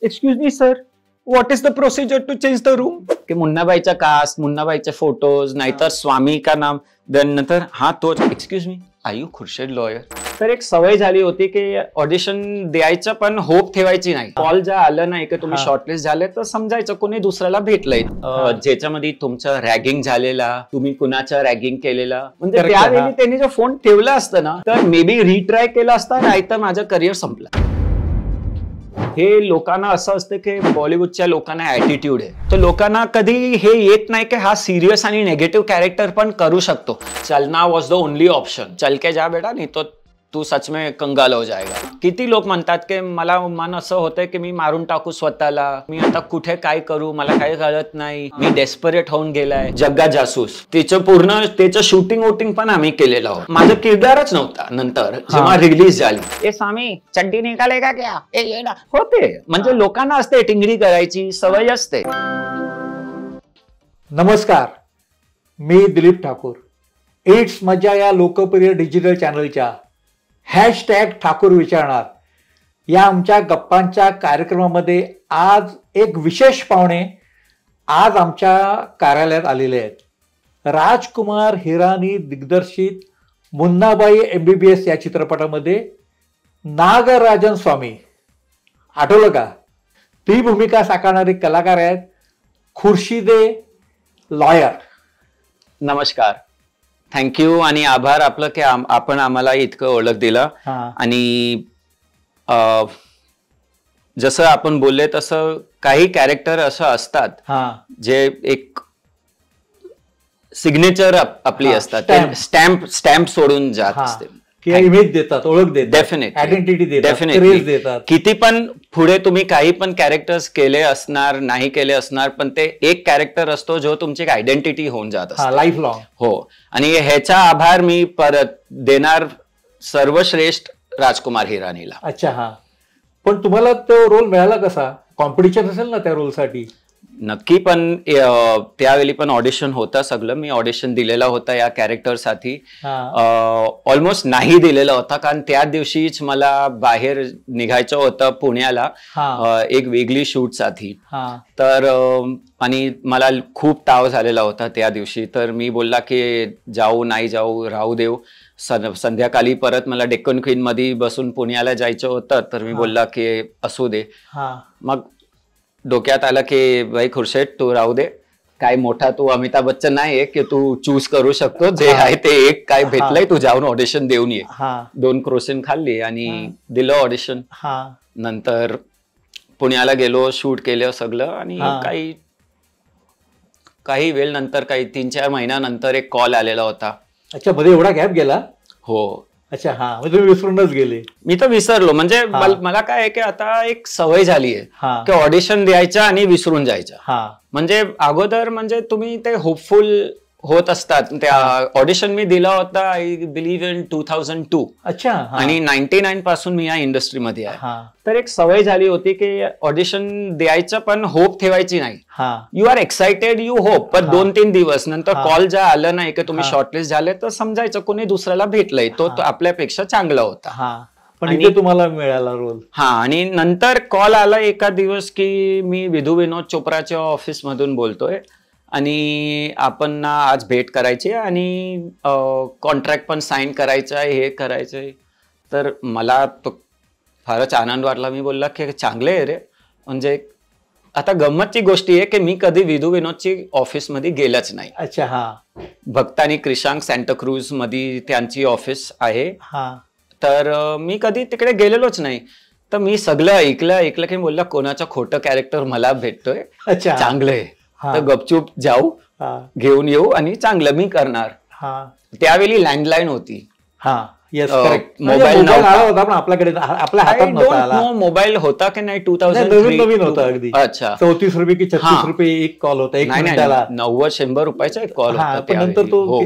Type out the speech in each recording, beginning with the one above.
Excuse me sir, what is the procedure to change the room? की मुन्नाबाईचा caste, मुन्नाबाईचे photos, नाहीतर स्वामी का नाम, नंतर हा तोच. Excuse me, are you Khurshid lawyer? तर एक सवय झाली होती की ऑडिशन द्यायचं पण होप ठेवायची नाही. कॉल जर आलं नाही की तुम्ही शॉर्टलिस्ट झाले तर समजायचं कोणी दुसऱ्याला भेटलंय, ज्याच्यामध्ये तुमचं रॅगिंग झालेला, तुम्ही कुणाचं रॅगिंग केलेला. म्हणजे त्यावेळी त्यांनी जर फोन ठेवला असतं ना तर मे बी रिट्राय केला असता, नाही तर माझं करिअर संपलं. हे लोकांना असं असतं की बॉलिवूडच्या लोकांना ऍटिट्यूड आहे, तर लोकांना कधी हे येत नाही की हा सिरियस आणि नेगेटिव्ह कॅरेक्टर पण करू शकतो. चलना वॉज द ओनली ऑप्शन. चल के जा बेटा, नाही तो तू सच में कंगाल हो जाएगा. किती लोक म्हणतात की मला मन असं होतंय की मी मारून टाकू स्वतःला, मी आता कुठे काय करू, मला काही कळत नाही, मी डेस्परेट होऊन गेलाय. जग्गा जासूस त्याचं शूटिंग वोटिंग पण आम्ही केलेलं आहोत. माझं किरदारच नव्हता. नंतर जेव्हा रिलीज झाली, ए स्वामी चड्डी निघालेगा क्या, ए होते. म्हणजे लोकांना असते टिंगरी करायची सवय असते. नमस्कार, मी दिलीप ठाकूर. इट्स मजा या लोकप्रिय डिजिटल चॅनलच्या हॅशटॅग ठाकूर विचारणार या आमच्या गप्पांच्या कार्यक्रमामध्ये आज एक विशेष पाहुणे आज आमच्या कार्यालयात आलेले आहेत. राजकुमार हिरानी दिग्दर्शित मुन्नाबाई MBBS या चित्रपटामध्ये नागराजन स्वामी, आठवलं का? ती भूमिका साकारणारे कलाकार आहेत खुर्शीदे लॉयर. नमस्कार, थँक्यू आणि आभार आपलं की आपण आम्हाला इतकं ओळख दिलं. आणि जसं आपण बोलले तसं काही कॅरेक्टर असं असतात जे एक सिग्नेचर आपली असतात, स्टॅम्प सोडून जात असते, इमेज देतात, ओळख देतात, डेफिनेट आयडेंटिटी देतात. किती पण पुढे तुम्ही काही पण कॅरेक्टर्स केले असणार, नाही केले असणार, पण ते एक कॅरेक्टर असतो जो तुमची आयडेंटिटी होऊन जात असते लाईफ लॉंग. हो, आणि ह्याचा आभार मी परत देणार सर्वश्रेष्ठ राजकुमार हिरानीला. अच्छा, हा. पण तुम्हाला तो रोल मिळाला कसा? कॉम्पिटिशन असेल ना त्या रोलसाठी? नक्की, पण त्यावेळी पण ऑडिशन होतं सगळं. मी ऑडिशन दिलेला होता या कॅरेक्टरसाठी. ऑलमोस्ट नाही दिलेला होता, कारण त्या दिवशीच मला बाहेर निघायचं होतं पुण्याला एक वेगळी शूटसाठी. तर आणि मला खूप ताव झालेला होता त्या दिवशी. तर मी बोलला की जाऊ नाही जाऊ, राहू देऊ. संध्याकाळी परत मला डेक्कन क्वीन मध्ये बसून पुण्याला जायचं होतं. तर मी बोलला की असू दे. मग डोक्यात आलं की भाई खुर्शीद तू राहू दे, काय मोठा तू अमिताभ बच्चन नाहीये की तू चूज करू शकतो. जे आहे ते एक काय भेटलंय, तू जाऊन ऑडिशन देऊन ये. 2 क्रोसिन खाल्ली आणि दिलं ऑडिशन. नंतर पुण्याला गेलो, शूट केलं सगळं. आणि काही वेळ नंतर, काही 3-4 महिन्यानंतर एक कॉल आलेला होता. अच्छा, मध्ये एवढा गॅप गेला? हो. अच्छा, हा. म्हणजे तुम्ही विसरूनच गेले? मी तर विसरलो. म्हणजे मला काय आहे की आता एक सवय झाली आहे की ऑडिशन द्यायचं आणि विसरून जायचं. म्हणजे अगोदर म्हणजे तुम्ही ते होपफुल होत असतात. त्या ऑडिशन मी दिला होता आय बिलीव्ह इन 2002. अच्छा. आणि 99 पासून मी या इंडस्ट्रीमध्ये आहे. तर एक सवय झाली होती की ऑडिशन द्यायचं पण होप ठेवायची नाही. You are excited, you hope, पण 2-3 दिवस नंतर कॉल जर आलं नाही की तुम्ही शॉर्टलिस्ट झाले तर समजायचं कोणी दुसऱ्याला भेटलंय, तो आपल्यापेक्षा चांगला होता. पण इथे तुम्हाला मिळाला रोल. आणि नंतर कॉल आला एका दिवस की मी विधू विनोद चोप्राच्या ऑफिस मधून बोलतोय आणि आपण आज भेट करायची आणि कॉन्ट्रॅक्ट पण साईन करायचं आहे, हे करायचंय. तर मला तो फारच आनंद वाटला. मी बोलला की चांगले आहे रे. म्हणजे आता गंमतची गोष्टी आहे की मी कधी विधू विनोदची ऑफिसमध्ये गेलंच नाही. अच्छा, हा. भक्त आणि क्रिशांक सँटाक्रूज मध्ये त्यांची ऑफिस आहे. तर मी कधी तिकडे गेलेलोच नाही. तर मी सगळं ऐकलं की बोलला कोणाचं खोटं कॅरेक्टर मला भेटतोय, चांगलं आहे, तर गपचूप जाऊ, घेऊन येऊ आणि चांगलं मी करणार. त्यावेळी लँडलाईन होती. मोबाईल नव्हता आपल्याकडे, आपल्या हातात नव्हता. मोबाईल होता की नाही 2003 नवीन होता अगदी. अच्छा, 34 रुपये की 36 रुपये एक कॉल होता, एक मिनिटाला 90-100 रुपयाचा एक कॉल होता. नंतर तो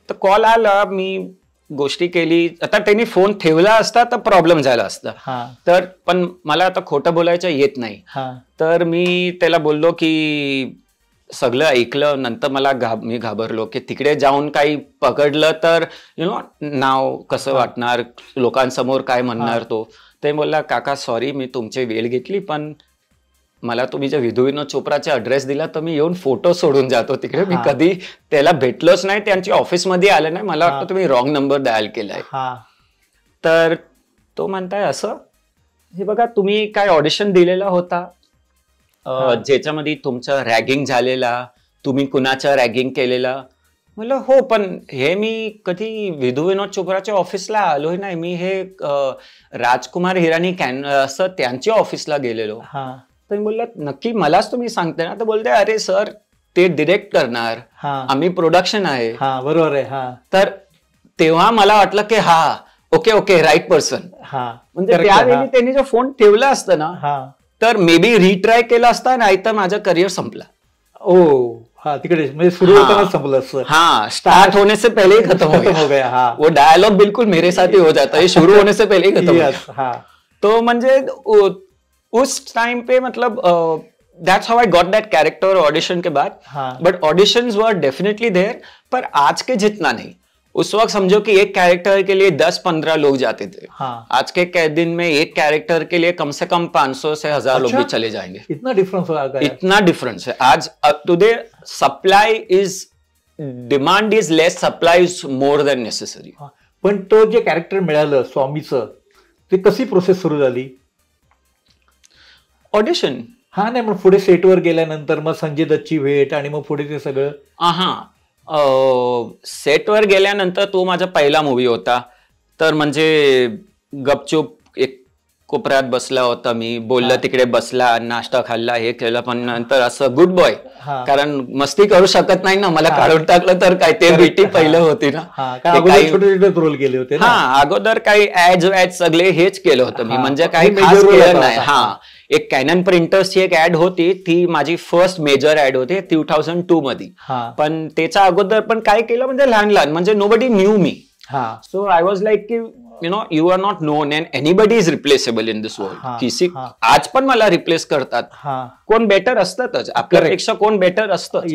तर कॉल आला, मी गोष्टी केली. आता त्यांनी फोन ठेवला असता तर प्रॉब्लेम झाला असता. तर पण मला आता खोटं बोलायचं येत नाही. तर मी त्याला बोललो की सगळं ऐकलं. नंतर मला मी घाबरलो की तिकडे जाऊन काही पकडलं तर नाव कसं वाटणार, लोकांसमोर काय म्हणणार तो. ते बोलला काका सॉरी मी तुमची वेळ घेतली पण मला तुम्ही जे विधू विनोद चोप्राचे ॲड्रेस दिला तर मी येऊन फोटो सोडून जातो तिकडे. मी कधी त्याला भेटलोच नाही, त्यांची ऑफिसमध्ये आलं नाही. मला वाटतं तुम्ही रॉंग नंबर डायल केलाय. तर तो म्हणताय असं हे बघा तुम्ही काय ऑडिशन दिलेला होता ज्याच्यामध्ये तुमचं रॅगिंग झालेला, तुम्ही कुणाचं रॅगिंग केलेला. म्हणलं हो पण हे मी कधी विधू विनोद चोप्राच्या ऑफिसला आलोय नाही, मी हे राजकुमार हिरानी असं त्यांच्या ऑफिसला गेलेलो. तर मी बोलला नक्की मलाच तुम्ही सांगते ना. तर बोलते अरे सर ते डिरेक्ट करणार, आम्ही प्रोडक्शन आहे. बरोबर आहे. तर तेव्हा मला वाटलं की हा ओके राईट पर्सन. म्हणजे त्यावेळी त्यांनी जो फोन ठेवला असता ना तर मे बी रिट्राय केला असता, नाही तर माझं करिअर संपला. तिकडे म्हणजे सुरू होताना संपलं असतं. स्टार्ट होने से पहले ही खत्म हो गया. वो डायलॉग बिल्कुल मेरे साथ ही हो जाता है, शुरू होने से पहले ही खत्म हो गया. तो म्हणजे उस टाइम पे मतलब that's how I got that character audition के बाद. But auditions were definitely there, पर आज के जितना नहीं. उस वक्त समझो कि एक कैरेक्टर के लिए 10-15 लोग जाते थे. आज के दिन में एक कैरेक्टर के लिए कम से कम 500 से 1000 लोग भी चले जाएंगे. इतना डिफरेंस हो गया. इतना डिफरेंस है आज. Today supply is demand is less, supply is more than necessary. पण तो जे कॅरेक्टर मिळालं स्वामीचं, ते कशी प्रोसेस सुरू झाली? ऑडिशन. नाही मग पुढे सेटवर गेल्यानंतर मग संजय दत्तची भेट आणि मग पुढे ते सगळं. सेटवर गेल्यानंतर तो माझा पहिला मूवी होता. तर म्हणजे गपचूप एक कोपऱ्यात बसला होता मी, बोललं तिकडे बसला, नाश्ता खाल्ला, हे केलं. पण नंतर असं गुड बॉय, कारण मस्ती करू शकत नाही ना, मला काढून टाकलं तर काय. ते बीटी पहिलं होती ना, छोटे छोटे रोल केले होते. अगोदर काही ऍड सगळे हेच केलं होतं मी, म्हणजे काही खास केलं नाही. एक कॅनन प्रिंटर्सची एक ऍड होती, ती माझी फर्स्ट मेजर ऍड होती 2002 मध्ये. पण त्याच्या अगोदर पण काय केलं म्हणजे लहान म्हणजे nobody knew me. So I was like की you are not known and anybody is replaceable in this world. आज पण मला रिप्लेस करतात, कोण बेटर असतातच आपल्यापेक्षा, कोण बेटर असतं.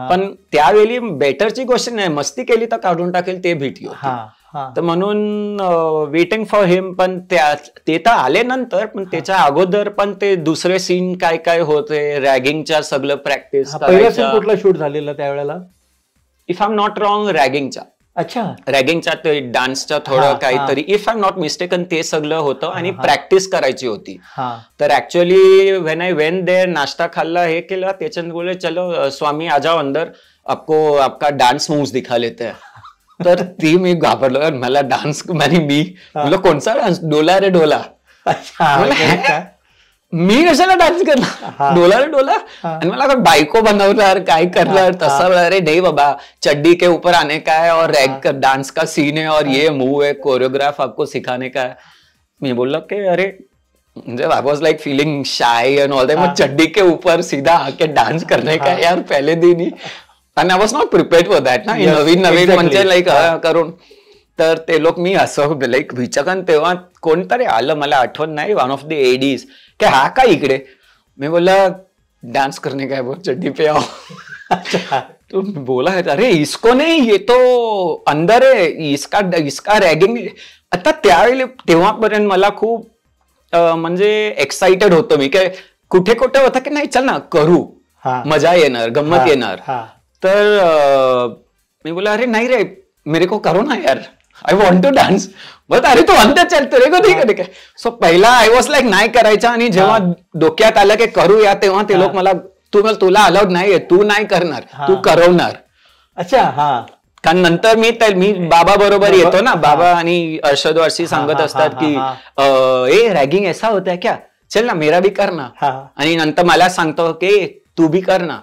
पण त्यावेळी बेटरची गोष्ट नाही, मस्ती केली तर काढून टाकेल ते भीती होती. तर म्हणून वेटिंग फॉर हिम. पण ते तर आले नंतर, पण त्याच्या अगोदर पण ते दुसरे सीन काय काय होते, रॅगिंगच्या सगळं प्रॅक्टिस. कुठला शूट झालेला त्यावेळेला? If I am not wrong रॅगिंगचा. अच्छा. रॅगिंगच्या ते डान्सच्या थोडं काहीतरी, if I am not mistaken ते सगळं होतं आणि प्रॅक्टिस करायची होती. तर actually when I went there, नाश्ता खाल्ला, हे केलं, त्याच्यात बोलले चलो स्वामी आ जाओ अंदर, आपको आपका डान्स मूव्स दिखा लेते हैं. तर ती मी घाबरलो, मला डान्स मी बोललो कोणचा डान्स? डोला रे डोला. मी कशाला डान्स करणार? डोला रे डोला. आणि मला बायको बनवणार, काय करणार तसं. अरे नाही बाबा, चड्डी के ऊपर आने का है और रैग डांस का सीन है और ये मूव है, कोरियोग्राफ आपको सिखाने का है. मी बोललो की अरे म्हणजे I was like feeling shy and all that. मग चड्डी के ऊपर सीधा आके डान्स करने का यार पहले दिन ही. आणि I was not prepared for that ना. नवीन म्हणजे लाईक करून. तर ते लोक मी असं लाईक विचारन, तेव्हा कोणतरी आलं, मला आठवण नाही, वन ऑफ द एडीज, की हा का इकडे. मी बोला डान्स करने का है, बोल चड्डी पे आओ. तो बोला अरे इसको नहीं, ये तो अंदर है, इसका रॅगिंग. आता त्यावेळी तेव्हापर्यंत मला खूप म्हणजे एक्साइटेड होतो मी, की कुठे कुठे होतं की नाही चल ना करू, मजा येणार, गंमत येणार. तर मी बोला अरे नाही रे, मेरे को करो ना यार, I want to dance. But अरे तू अंदर चल, तेरे को ठीक आहे. सो पहिला आय वॉज लाईक नाही करायचा, आणि जेव्हा डोक्यात आलं की करूया, तेव्हा ते लोक मला तुला अलाउड नाहीये, तू नाही करणार, तू करवणार. अच्छा. कारण नंतर मी बाबा बरोबर येतो ना, बाबा आणि अर्षद वर्षी सांगत असतात की ए रॅगिंग ऐसा होता है क्या, चल ना मेरा भी करना. आणि नंतर मला सांगतो की तू भी करना.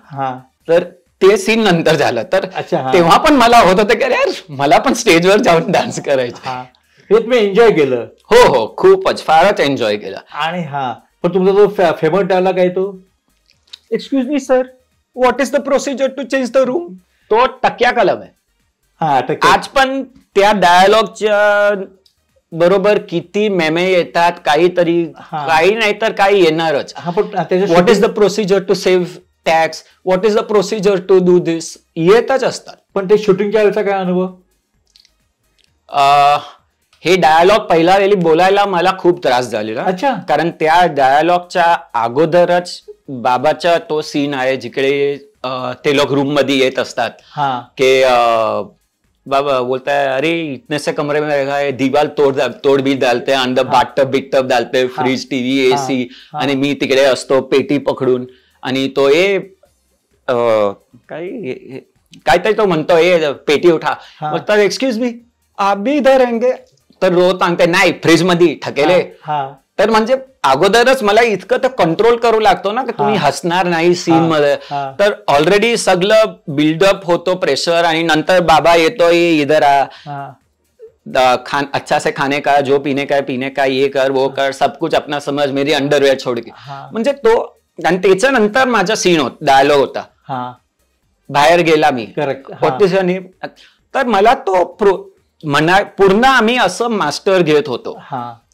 तर ते सीन नंतर झालं. तर तेव्हा पण मला होत होतं की यार मला पण स्टेजवर जाऊन डान्स करायचा. हे तुम्ही एन्जॉय केलं? हो, खूपच, फारच एन्जॉय केलं. आणि पण तुमचा जो फेमस डायलॉग आहे तो, excuse me sir, what is the procedure to change the room, तो टक्या कलम आहे. आज पण त्या डायलॉगच्या बरोबर किती मेमे येतात, काहीतरी काही नाही तर काही येणारच. What is the procedure to save tax, what is the procedure to do this, येतच असतात. पण ते शूटिंगच्या वेळेचा काय अनुभव? हे डायलॉग पहिला वेळी बोलायला मला खूप त्रास झालेला. अच्छा. कारण त्या डायलॉगच्या अगोदरच बाबाचा तो सीन आहे जिकडे ते लोक रूम मध्ये येत असतात की बाबा बोलता है अरे इतने से कमरे में रखा है, दीवार तोड भी डालते अंदर बाथटब बिटटब डालते, फ्रीज टीव्ही एसी, आणि मी तिकडे असतो पेटी पकडून आणि तो काहीतरी तो म्हणतो पेटी उठा, बोलतात एक्सक्यूज मी आप भी इधर रहेंगे, तर रोज सांगते नाही फ्रीज मध्ये ठकेले. तर म्हणजे अगोदरच मला इतकं तर कंट्रोल करू लागतो ना की तुम्ही हसणार नाही सीन मध्ये. तर ऑलरेडी सगळं बिल्डअप होतो प्रेशर, आणि नंतर बाबा येतोय इधर अच्छा से खाने का, जो पीने का ये कर वो कर, सब कुछ अपना समझ, मेरी अंडरवेअर छोड़ के. म्हणजे तो, आणि त्याच्यानंतर माझा सीन डायलॉग होता, बाहेर गेला मी. तर मला तो पूर्ण आम्ही असं मास्टर घेत होतो.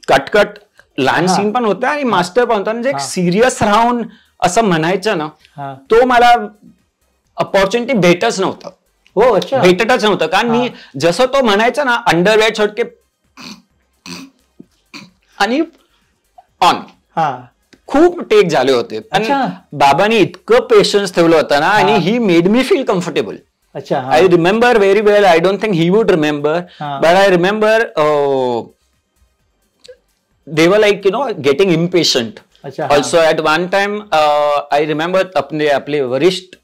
कटकट लहान सीन पण होता आणि मास्टर पण होता. म्हणजे सिरियस राहून असं म्हणायचं ना, तो मला अपॉर्च्युनिटी भेटतच नव्हतं. हो, अच्छा. भेटतच नव्हतं. कारण मी जसं तो म्हणायचं ना, अंडरवेअर छोडके आणि ऑन, खूप टेक झाले होते. बाबांनी इतकं पेशन्स ठेवलं होतं ना, आणि he made me feel comfortable. I remember very well. I don't think he would remember, but I remember they were like, getting impatient. Also at one time, I remember अपने वरिष्ठ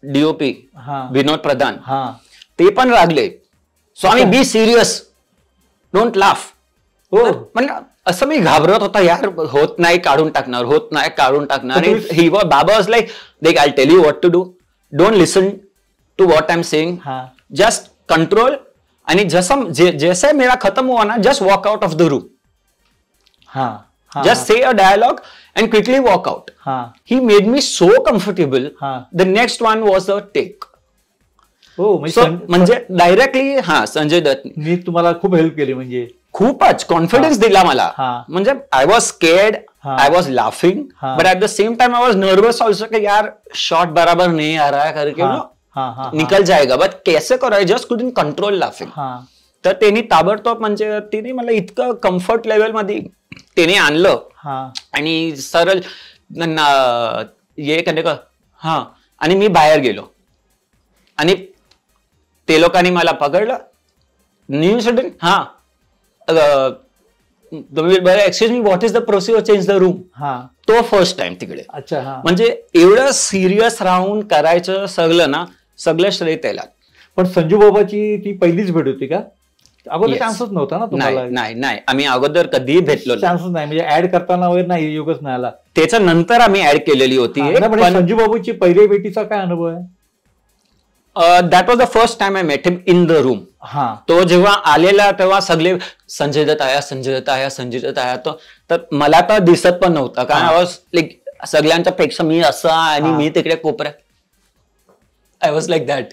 DOP विनोद प्रधान ते पण लागले, स्वामी be serious, don't laugh. म्हणजे असं मी घाबरत होता, यार होत नाही काढून टाकणार. आणि बाबा वाज लाईक, देख I tell you what to do, don't listen to what I'm saying, just control, and जैसे मेरा खत्म हुआ ना, just walk out of the room. Just say a dialogue and quickly walk out. He made me so comfortable. The next one was a take. म्हणजे directly Sanjay Dutt मी तुम्हाला खूप help केली, म्हणजे खूपच कॉन्फिडन्स दिला मला. म्हणजे I was scared, I was laughing, but at the same time I was nervous also कि यार शॉट बराबर नहीं आ रहा है करके निकल जाएगा, बट कैसे करो, I just couldn't control laughing. तर त्यांनी ताबडतोब, म्हणजे तिने मला इतकं कम्फर्ट लेवल मध्ये त्याने आणलं, आणि सरळ ये करणे का आणि मी बाहेर गेलो, आणि ते लोकांनी मला पकडलं. New sudden excuse me, what is the procedure change the room. तो फर्स्ट टाइम तिकडे. म्हणजे एवढं सिरियस राहून करायचं सगळं श्रेय त्याला. पण संजू बाबाची ती पहिलीच भेट होती का? अगोदर चान्सच नव्हता ना तुम्हाला? नाही, आम्ही अगोदर कधीही भेटलो चान्सच नाही. म्हणजे ऍड करताना वगैरे नाही, योगच नाही आला. त्याच्या नंतर आम्ही ऍड केलेली होती. पण संजू बाबूची पहिल्या भेटीचा काय अनुभव आहे? That was the first time I met him in the room. तो जेव्हा आलेला तेव्हा सगळे संजय दत्त आया, तर मला तर दिसत पण नव्हता, कारण आय वॉज लाईक सगळ्यांच्या पेक्षा मी असं, आणि मी तिकडे कोपऱ्यात. I was like that.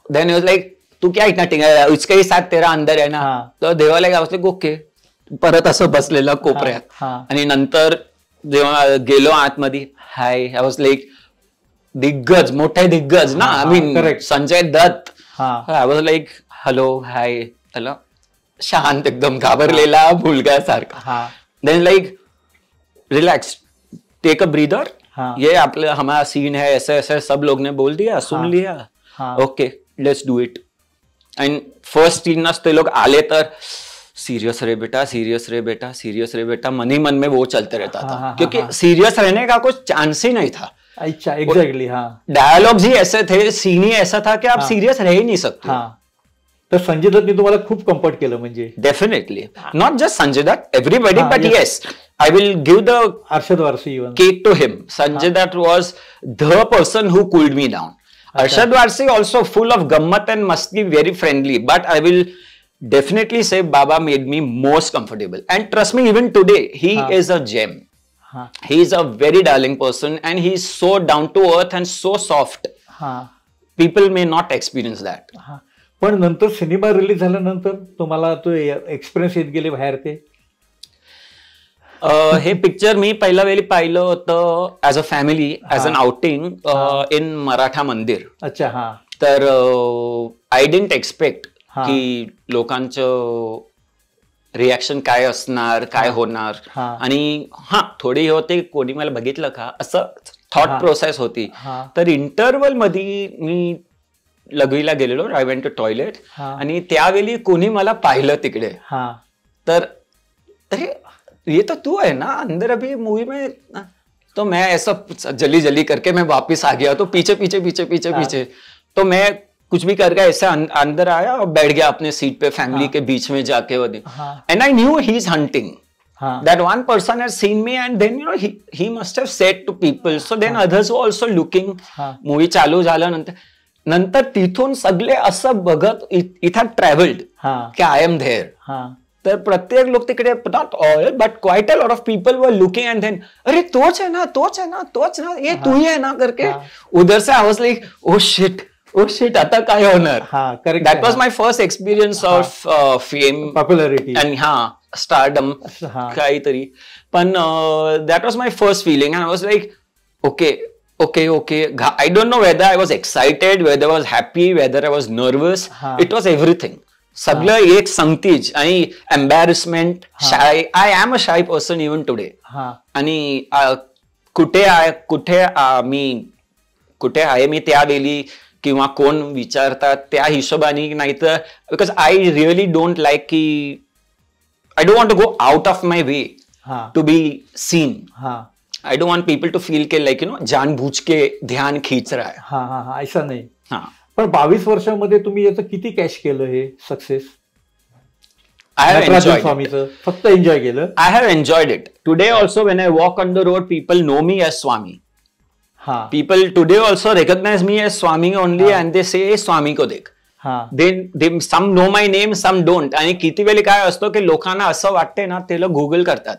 Then was like, तू क्या इतना टिंगा, उसके ही साथ तेरा अंदर आहे ना. तर देवा like, I was like okay, परत असं बसलेलं कोपऱ्यात. आणि नंतर जेव्हा गेलो आतमध्ये, हाय, आय वॉज लाईक दिग्गज, मोठे दिग्गज ना, I mean Sanjay Dutt. I was like hello, hi, hello, शांत एकदम घाबरलेला मुलगासारखा. Then like relax, take a breather, ये आपले हमारा सीन है, ऐसे ऐसे सब लोग ने बोल दिया, सुन लिया, okay let's do it. And first scene ते लोग आले तर सीरियस रे बेटा, मन ही मन में वो चलते रहता था, क्योंकि सीरियस रहने का कुछ चांस ही नहीं था. अच्छा, एग्जैक्टली. डायलॉग्स ही ऐसे थे, सीन ही ऐसा था कि आप सीरियस रह ही नहीं सकते. तर संजय दत्तने तुम्हाला खूप कम्फर्ट केलं, म्हणजे definitely not just Sanjay Dutt, everybody, but yes, I will give the Arshad Varsi cake to him. Sanjay Dutt was the person who cooled me down. Arshad Varsi also full of gammat and masti, very friendly. But I will definitely say Baba made me most comfortable. And trust me, even today, he is a gem. He is a very darling person, and he is so down to earth and so soft. People may not experience that. पण नंतर cinema release झाल्यानंतर तुम्हाला तो experience येत गेले बाहेर ते? हे पिक्चर मी पहिल्या वेळी पाहिलं होतं as a family, as an outing in Maratha Mandir. अच्छा. तर आय डिडंट एक्सपेक्ट की लोकांचं रिॲक्शन काय असणार, काय होणार. आणि हा थोडी हे होते, कोणी मला बघितलं का असं थॉट प्रोसेस होती. तर इंटरव्हल मध्ये मी लघवीला गेलेलो, आय वेंट टू टॉयलेट, आणि त्यावेळी कोणी मला पाहिलं तिकडे. तर अरे ये तो तू है ना अंदर अभी मूवी में. तो मैं ऐसा जल्दी जल्दी करके मैं वापस आ गया. तो पीछे पीछे पीछे पीछे पीछे तो मैं कुछ भी करके ऐसा अंदर आया और बैठ गया अपने सीट पे, फैमिली के बीच में जाके. And I knew he is hunting. That one person has seen me, and then he must have said to people. So then others were also looking. Movie चालू झाल्यानंतर तिथून सगळे असं बघत इट हॅड ट्रॅव्हल्ड की I am there. तर प्रत्येक लोक तिकडे, not all but quite a lot of people were looking, and then अरे तोच है ना, तोच है ना, तोच ना, ये तू ही है ना करके. उधर से I was like oh shit आता काय होणार. That was my first experience of fame, popularity आणि स्टारडम काहीतरी. पण that was my first feeling, and I was like okay. I don't know whether I was excited, whether I was happy, whether I was nervous. It was everything. सगळं एक संगतीज आणि embarrassment, shy. I am a shy person even today. आणि कुठे आहे मी त्यावेळी, किंवा कोण विचारतात त्या हिशोबाने, नाही तर because I really don't like की I don't want to go out of my way to be seen. I don't want people to feel K like जानबूझ के ध्यान खींच रहा है. ऐसा नाही. पण 22 वर्षामध्ये तुम्ही याचं किती कॅश केलं हे सक्सेस? I have enjoyed स्वामीचं फक्त एन्जॉय केलं. I have enjoyed it. Today also when I walk on the road, people know me as Swami. People today also recognize me as Swami only, and they say Swami को देख. Some know my name, some don't. आणि किती वेळी काय असतो की लोकांना असं वाटते ना, ते लोक गुगल करतात.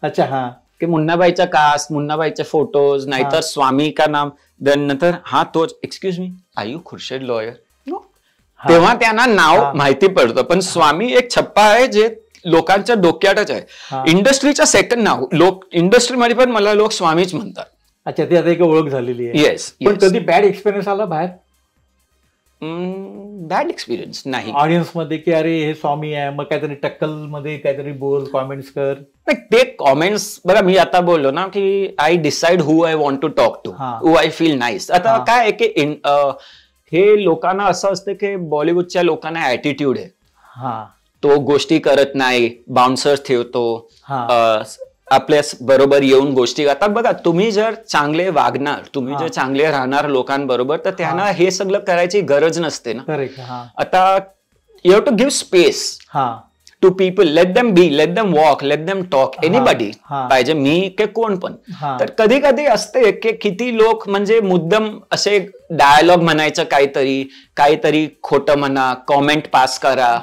अच्छा. की मुन्नाबाईचा कास्ट, मुन्नाबाईचे फोटोज, नाहीतर स्वामी का नाम, नंतर तोच, excuse me, are you Khurshed lawyer. तेव्हा त्यांना नाव माहिती पडतं. पण स्वामी एक छप्पा आहे जे लोकांच्या डोक्यातच आहे. इंडस्ट्रीच्या सेकंड नाव, इंडस्ट्रीमध्ये पण मला लोक स्वामीच म्हणतात. अच्छा, ती आता एक ओळख झालेली आहे. येस. पण कधी बॅड एक्सपिरियन्स आला बाहेर? बॅड एक्सपिरियन्स नाही ऑडियन्स मध्ये, की अरे हे स्वामी आहे, मग काहीतरी टक्कल मध्ये काहीतरी बोल, कॉमेंट्स कर. ते कॉमेंट्स बघा, मी आता बोललो ना की I decide who I want to talk to, who I feel nice. आता काय आहे की हे लोकांना असं असतं की बॉलिवूडच्या लोकांना ऍटिट्यूड आहे. तो गोष्टी करत नाही, बाउन्सर्स ठेवतो, आपल्या बरोबर येऊन गोष्टी करतात. बघा, तुम्ही जर चांगले वागणार, तुम्ही जर चांगले राहणार लोकांबरोबर, तर त्यांना हे सगळं करायची गरज नसते ना. आता you have to give space to people, let them be, let them walk, let them talk, anybody पाहिजे, मी की कोण पण. तर कधी कधी असते की किती लोक म्हणजे मुद्दम असे डायलॉग म्हणायचं, काहीतरी खोटं म्हणा, कॉमेंट पास करा.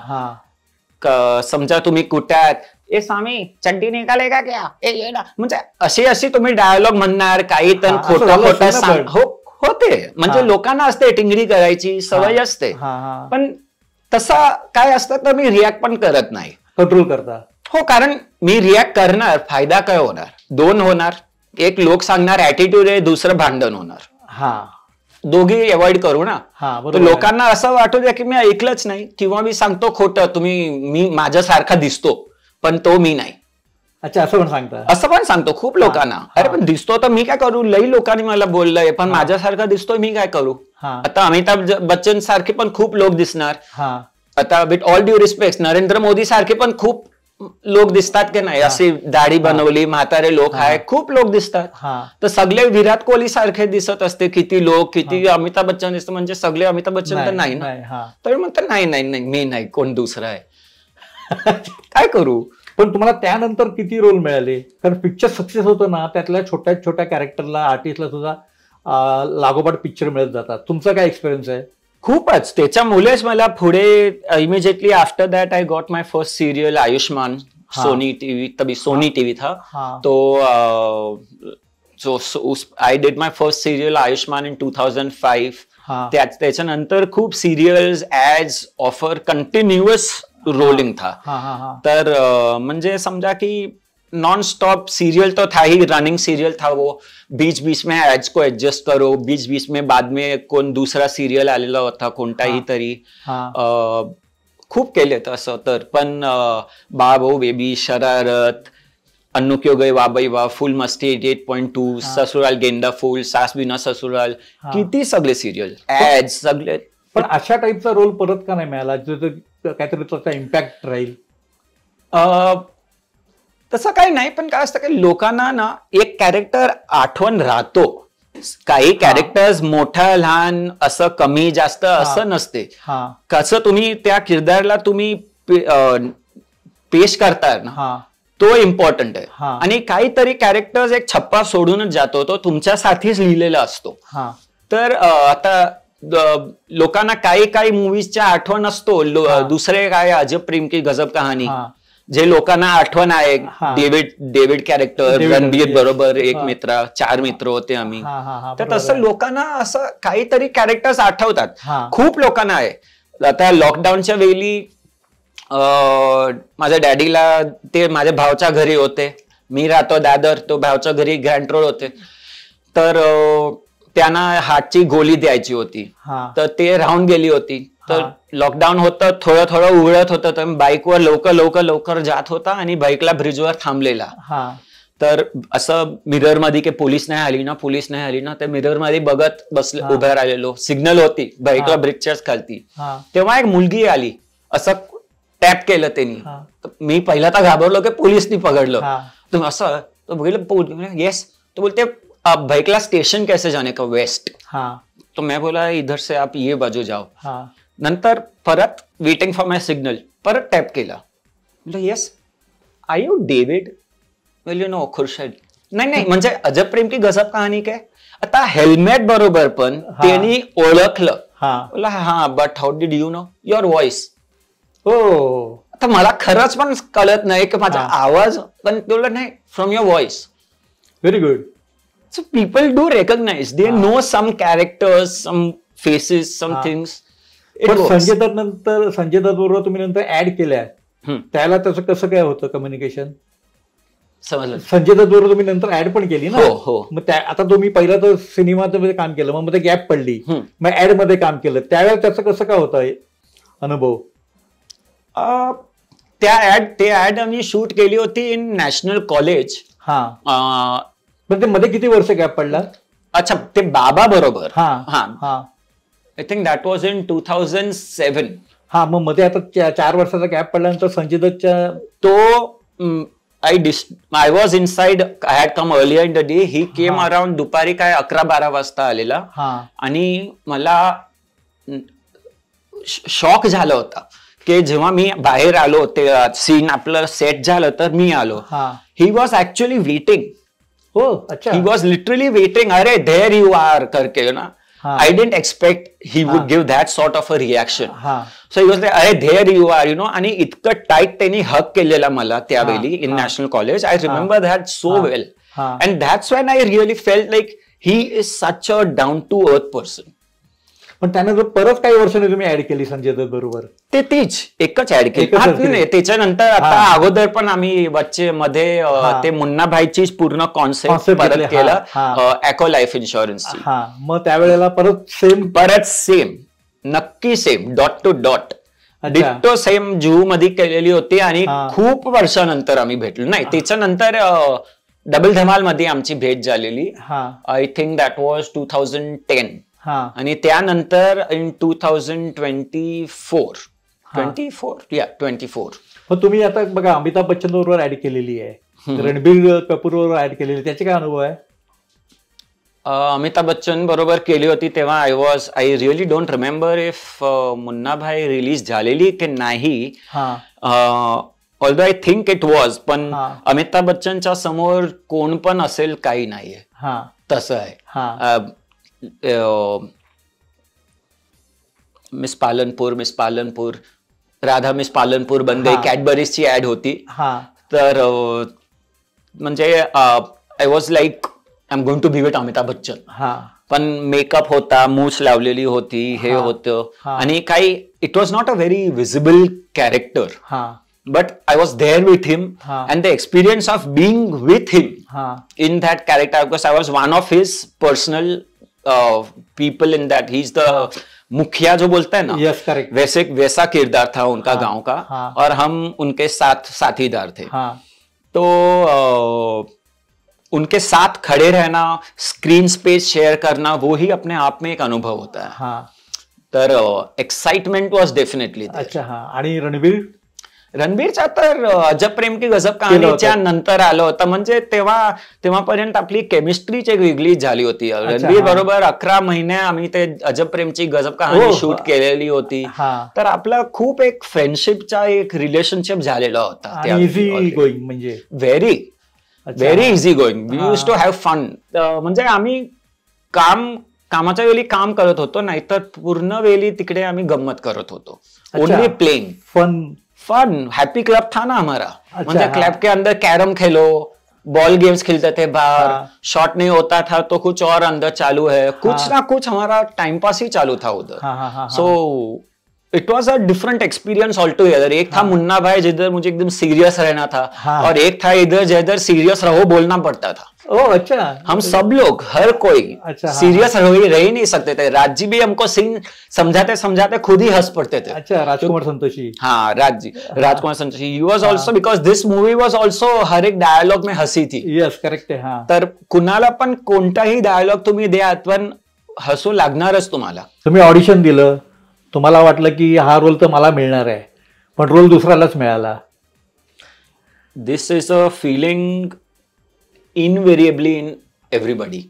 समजा तुम्ही कुठे आहात, ए स्वामी चड्डी निघालेगा क्या, ये ना, म्हणजे अशी तुम्ही डायलॉग म्हणणार, काही तर खोटा सांग होते. म्हणजे लोकांना असते टिंगडी करायची सवय असते. पण तसं काय असतं तर मी रिॲक्ट पण करत नाही. कंट्रोल करता. हो, कारण मी रिॲक्ट करणार, फायदा काय होणार? दोन होणार. एक लोक सांगणार ऍटिट्यूड आहे, दुसरं भांडण होणार. दोघी अवॉइड करू ना. लोकांना असं वाटू द्या की मी ऐकलंच नाही, किंवा मी सांगतो खोटं, मी माझ्यासारखा दिसतो पण तो मी नाही. अच्छा, असं पण सांगता? असं पण सांगतो खूप लोकांना. अरे पण दिसतो तर मी काय करू, लई लोकांनी मला बोललंय, पण माझ्यासारखा दिसतोय, मी काय करू. आता अमिताभ बच्चन सारखे पण खूप लोक दिसणार. आता with all due respect, Narendra Modi सारखे पण खूप लोक दिसतात की नाही, अशी दाढी बनवली, म्हातारे लोक आहे, खूप लोक दिसतात. तर सगळे विराट कोहली सारखे दिसत असते किती लोक, किती अमिताभ बच्चन दिसतं, म्हणजे सगळे अमिताभ बच्चन तर नाही ना. तर म्हणतात नाही, मी नाही, कोण दुसरा आहे. काय करू. पण तुम्हाला त्यानंतर किती रोल मिळाले? कारण पिक्चर सक्सेस होतो ना, त्यातल्या छोट्या छोट्या कॅरेक्टरला, आर्टिस्टला सुद्धा लागोपाठ पिक्चर मिळत जातात. तुमचा काय एक्सपिरियन्स आहे? खूपच. त्याच्यामुळेच मला पुढे immediately after that I got my first serial Ayushman, Sony TV, तभी सोनी टीवी था. तो I did my first serial Ayushman in 2005. त्याच्यानंतर खूप serials, ads, offer continuous rolling था. तर म्हणजे समजा की नॉन स्टॉप सीरियल तो था ही, रनिंग सीरियल था वो. बीच बीच में एड्स को एडजस्ट करो, बीच बीच में बाद में कोण दूसरा सीरियल आलेला होता कोणताही तरी. खूप केलेत असं तर, पण बा भाऊ बेबी, शरारत, अन्नू क्यों गए वा बाई वा, फुल मस्ती 88.2, ससुराल गेंदा फूल, सास बिना ससुराल, किती सगळे सिरियल, ऍड सगळे. पण अशा टाईपचा रोल परत का नाही मिळाला जो काहीतरी त्याचा इम्पॅक्ट राहील? तसं काही नाही, पण काय असतं की लोकांना ना एक कॅरेक्टर आठवण राहतो. काही कॅरेक्टर्स मोठा लहान असं कमी जास्त असं नसते. कसं तुम्ही त्या किरदारला तुम्ही पेश करताय ना, तो इम्पॉर्टंट आहे. आणि काहीतरी कॅरेक्टर्स एक छप्पा सोडूनच जातो, तो तुमच्यासाठीच लिहिलेला असतो. तर आता लोकांना काही मूवीजच्या आठवण असतो. दुसरे काय अजब प्रेम की गजब कहाणी, जे लोकांना आठवण आहे, डेव्हिड कॅरेक्टर, रणबीर बरोबर एक मित्र, 4 मित्र होते आम्ही. तर तसं लोकांना असं काहीतरी कॅरेक्टर्स आठवतात. खूप लोकांना आहे. आता लॉकडाऊनच्या वेळी माझ्या डॅडीला ते माझ्या भावाच्या घरी होते, मी राहतो दादर, तो भावाच्या घरी ग्रँड रोड होते. तर त्यांना हार्टची गोळी द्यायची होती, तर ते राहून गेली होती. तर लॉकडाऊन होतं, थोडं उघडत होतं, तर बाईकवर लवकर जात होता आणि बाईकला ब्रिजवर थांबलेला. तर असं मिरर मध्ये की पोलीस नाही आली ना, तर मिरर मध्ये बघत बसले, उभ्या राहिलेलो. सिग्नल होती बाईकला ब्रिजच्याच खालती. तेव्हा एक मुलगी आली, असं टॅप केलं त्यांनी. मी पहिला तर घाबरलो की पोलिसनी पकडलं. तर असं तो बघितलं, येस. तो बोलते बाईकला स्टेशन कैसे जाने का, वेस्ट. तो मैं बोला इधर से आप ये बाजू जाओ. नंतर परत वेटिंग फॉर माय सिग्नल, परत टॅप केला. Yes, are you David? Well you know Khurshid. नाही म्हणजे अजब प्रेम की गजब कहाणी काय. आता हेल्मेट बरोबर पण त्यांनी ओळखलं. बोला हा, but how did you know your voice? हो, आता मला खरंच पण कळत नाही की माझा आवाज, पण बोलला नाही, from your voice. Very good. So people do recognize, they know some characters, some faces, some things. पण संजय दत्त बरोबर तुम्ही नंतर ऍड केल्या, त्याला त्याचं कसं काय होतं कम्युनिकेशन? समजलं. संजय दत्त बरोबर तुम्ही नंतर ऍड पण केली ना. हो. मग आता तुम्ही पहिला तर सिनेमामध्ये काम केलं, मग मध्ये गॅप पडली, मग ऍड मध्ये काम केलं, त्यावेळेला त्याचं कसं काय होतं अनुभव? ते ऍड आम्ही शूट केली होती इन नॅशनल कॉलेज. पण ते मध्ये किती वर्ष गॅप पडला? अच्छा, ते बाबा बरोबर. I think that was in 2007. मग मध्ये आता 4 वर्षाचा गॅप पडल्यानंतर संजय दत्तच्या तो I was inside. I had come earlier in the day. He came around दुपारी काय 11-12 वाजता आलेला. आणि मला शॉक झाला होता की जेव्हा मी बाहेर आलो, ते सीन आपलं सेट झालं, तर मी आलो. He was actually waiting. हो, अच्छा. He was literally waiting. अरे there you are करके ना. I didn't expect he would give that sort of a reaction. So he was like, अरे there you are, you know. आणि इतकं tight त्यांनी हक केलेला मला त्यावेळी in national college. I remember that so well. And that's when I really felt like he is such a down to earth person. पण त्यानंतर परत काही वर्षांनी तुम्ही ऍड केली संजय दत्त बरोबर? तीच एकच ऍड केली. त्याच्यानंतर आता अगोदर पण आम्ही वच्चे मध्ये ते मुन्ना भाईचीच पूर्ण कॉन्सेप्ट परत केला, ॲको लाईफ इन्शुरन्सची. मग त्यावेळेला परत सेम नक्की same, dot to dot ditto same Juhu मध्ये केलेली होती. आणि खूप वर्षानंतर आम्ही भेटलो. नाही, त्याच्यानंतर डबल धमाल मध्ये आमची भेट झालेली. I think that was 2010. आणि त्यानंतर इन 2024. मग तुम्ही आता बघा अमिताभ बच्चन बरोबर ऍड केलेली आहे, रणबीर कपूर बरोबर ऍड केलेली, त्याचे काय अनुभव आहे? अमिताभ बच्चन बरोबर केली होती तेव्हा I really don't remember if Munna भाई रिलीज झालेली की नाही. Although I think it was. पण अमिताभ बच्चनच्या समोर कोण पण असेल काही नाहीये, तसं आहे. मिस पालनपूर, राधा मिस पालनपूर बन गई, कॅडबरीजची ऍड होती. तर म्हणजे I was like I am going to be with Amitabh Bachchan. पण मेकअप होता, मूछ लावलेली होती, हे होतं. आणि काही it was not a very visible character, but I was there with him, and the experience of being with him in that character, because I was one of his personal people in that. He's the मुखिया जो बोलता है ना, yes correct, वैसा किरदार था उनका हाँ, गांव का, हाँ, और हम उनके साथीदार थे। हाँ, तो उनके साथ खड़े रहना, स्क्रीन स्पेस शेअर करना, वो ही अपने आप में एक अनुभव होता है। हाँ, तर एक्साइटमेंट वॉज डेफिनेटली। अच्छा, हा. आणि रणबीरच्या तर अजब प्रेम की गजब कहाणीच्या नंतर आलं होतं, म्हणजे तेव्हापर्यंत आपली केमिस्ट्रीच एक वेगळीच झाली होती. रणबीर बरोबर 11 महिने आम्ही ते अजब प्रेमची गजब कहाणी शूट केलेली होती, तर आपला खूप एक फ्रेंडशिपचा एक रिलेशनशिप झालेला होता. इझी गोईंग, म्हणजे very easy going. We use to have fun. म्हणजे आम्ही कामाच्या वेळी काम करत होतो, नाहीतर पूर्ण वेळी तिकडे आम्ही गंमत करत होतो. Only playing fun happy club था ना हमारा. मतलब क्लब के अंदर कैरम खेलो, बॉल गेम्स खेलते थे बाहर, शॉट नहीं होता था तो कुछ और अंदर चालू है, कुछ ना कुछ हमारा टाइम पास ही चालू था उधर. So it was a different experience all together. एक था मुन्ना भाई जिधर मुझे एकदम सीरियस रहना था, और एक था इधर जिधर सीरियस रहो बोलना पड़ता था. ओह अच्छा. हम सब लोग, हर कोई सीरियस रह ही नहीं सकते थे. राज जी भी हमको सीन समझाते समझाते खुद ही हंस पड़ते थे. अच्छा, राजकुमार संतोषी. हाँ, Rajkumar Santoshi. He was also, because this movie was also हर एक डायलॉग में हसी थी. येस करेक्ट आहे. हा. तर कुणाला पण कोणताही डायलॉग तुम्ही द्या, पण हसू लागणारच तुम्हाला. तुम्ही ऑडिशन दिलं, तुम्हाला वाटलं की हा रोल तर मला मिळणार आहे, पण रोल दुसऱ्यालाच मिळाला. This is a feeling invariably in everybody.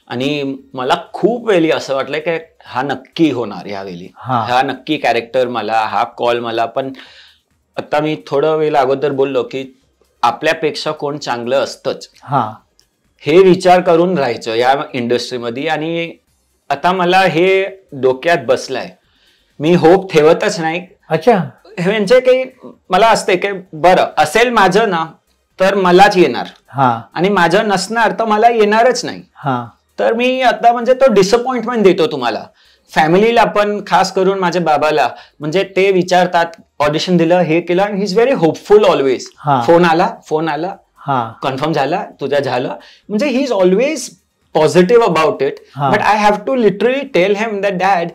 आणि मला खूप वेळी असं वाटलं की हा नक्की होणार यावेळी, हा नक्की कॅरेक्टर मला, हा कॉल मला. पण आता मी थोडं वेळ अगोदर बोललो की आपल्यापेक्षा कोण चांगलं असतंच, हे विचार करून राहायचं या इंडस्ट्रीमध्ये. आणि आता मला हे डोक्यात बसलंय, मी होप ठेवतच नाही. अच्छा, म्हणजे काही मला असते की बरं असेल माझं ना तर मलाच येणार, आणि माझं नसणार तर मला येणारच नाही. तर मी आता म्हणजे तो डिसअपॉइंटमेंट देतो तुम्हाला, फॅमिलीला पण, खास करून माझ्या बाबाला. म्हणजे ते विचारतात ऑडिशन दिलं, हे केलं, आणि he is very hopeful always. Phone आला, कन्फर्म झाला, तुझ्या झालं. म्हणजे he is always positive about it. But I have to literally tell him that dad,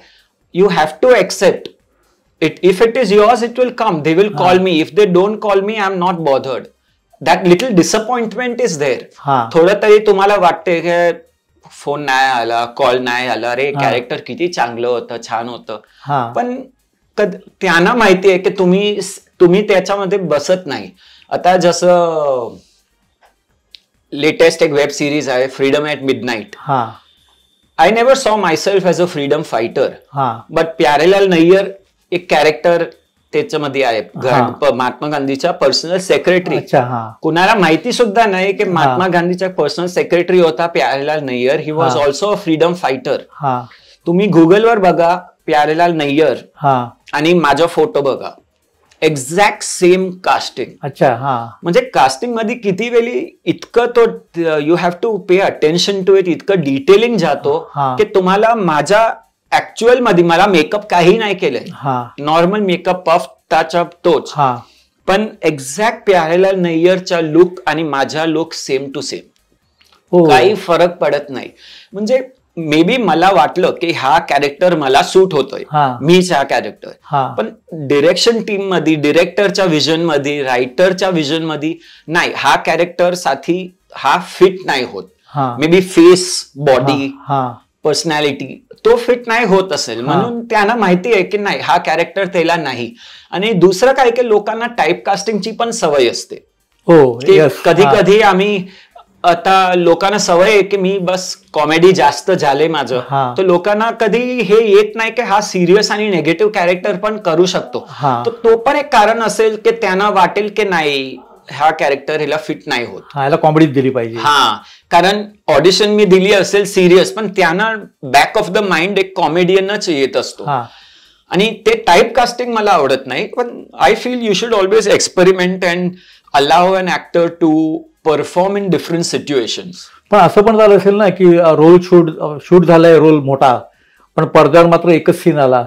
you have to accept it. If it is yours, it will come. They will call me. If they don't call me, I'm not bothered. That little disappointment is there. थोडं तरी तुम्हाला वाटते की phone नाही आला, call नाही आला, अरे कॅरेक्टर किती चांगलं होतं, छान होतं. पण त्यांना माहिती आहे की तुम्ही त्याच्यामध्ये बसत नाही. आता जसं लेटेस्ट एक वेब सिरीज आहे, Freedom at Midnight. I never saw myself as a freedom fighter. But Pyarelal Nayyar एक कॅरेक्टर त्याच्यामध्ये आहे, महात्मा गांधीच्या पर्सनल सेक्रेटरी. कुणाला माहिती सुद्धा नाही की महात्मा गांधीचा पर्सनल सेक्रेटरी होता Pyarelal Nayyar. He was also a freedom fighter. तुम्ही गुगलवर बघा प्यारेलाल नय्यर आणि माझा फोटो बघा, एक्झॅक्ट सेम कास्टिंग. अच्छा, म्हणजे कास्टिंग मध्ये किती वेळी इतकं तो you have to pay attention to it, इतकं डिटेलिंग जातो की तुम्हाला माझ्या ऍक्च्युअल मध्ये मला मेकअप काही नाही केलंय, normal makeup, puff, touch up तोच, पण एक्झॅक्ट प्यारेलाल नय्यरचा लुक आणि माझा लुक सेम टू सेम, काही फरक पडत नाही. म्हणजे मे बी मला वाटलं की हा कॅरेक्टर मला सूट होतोय, मीच हा कॅरेक्टर. पण डिरेक्शन टीम मध्ये, डिरेक्टरच्या विजन मध्ये, रायटरच्या विजन मध्ये नाही, हा कॅरेक्टर साठी हा फिट नाही होत. May be face, body, personality तो फिट नाही होत असेल, म्हणून त्यांना माहिती आहे की नाही हा कॅरेक्टर त्याला नाही. आणि दुसरं काय की लोकांना टाईप कास्टिंगची पण सवय असते. कधी कधी आम्ही, आता लोकांना सवय आहे की मी बस कॉमेडी जास्त झाले माझं, तर लोकांना कधी हे येत नाही की हा सिरियस आणि निगेटिव्ह कॅरेक्टर पण करू शकतो. तर तो पण एक कारण असेल की त्यांना वाटेल की नाही हा कॅरेक्टर ह्याला फिट नाही होत, ह्याला कॉमेडी दिली पाहिजे. कारण ऑडिशन मी दिली असेल सिरियस, पण त्यांना बॅक ऑफ द माइंड एक कॉमेडियनच येत असतो. आणि ते टाईप कास्टिंग मला आवडत नाही. पण I feel you should always experiment and allow an actor to perform in different situations. पण असं पण झालं असेल ना की रोल शूट झालाय, रोल मोठा, पण पडद्यावर मात्र एकच सीन आला.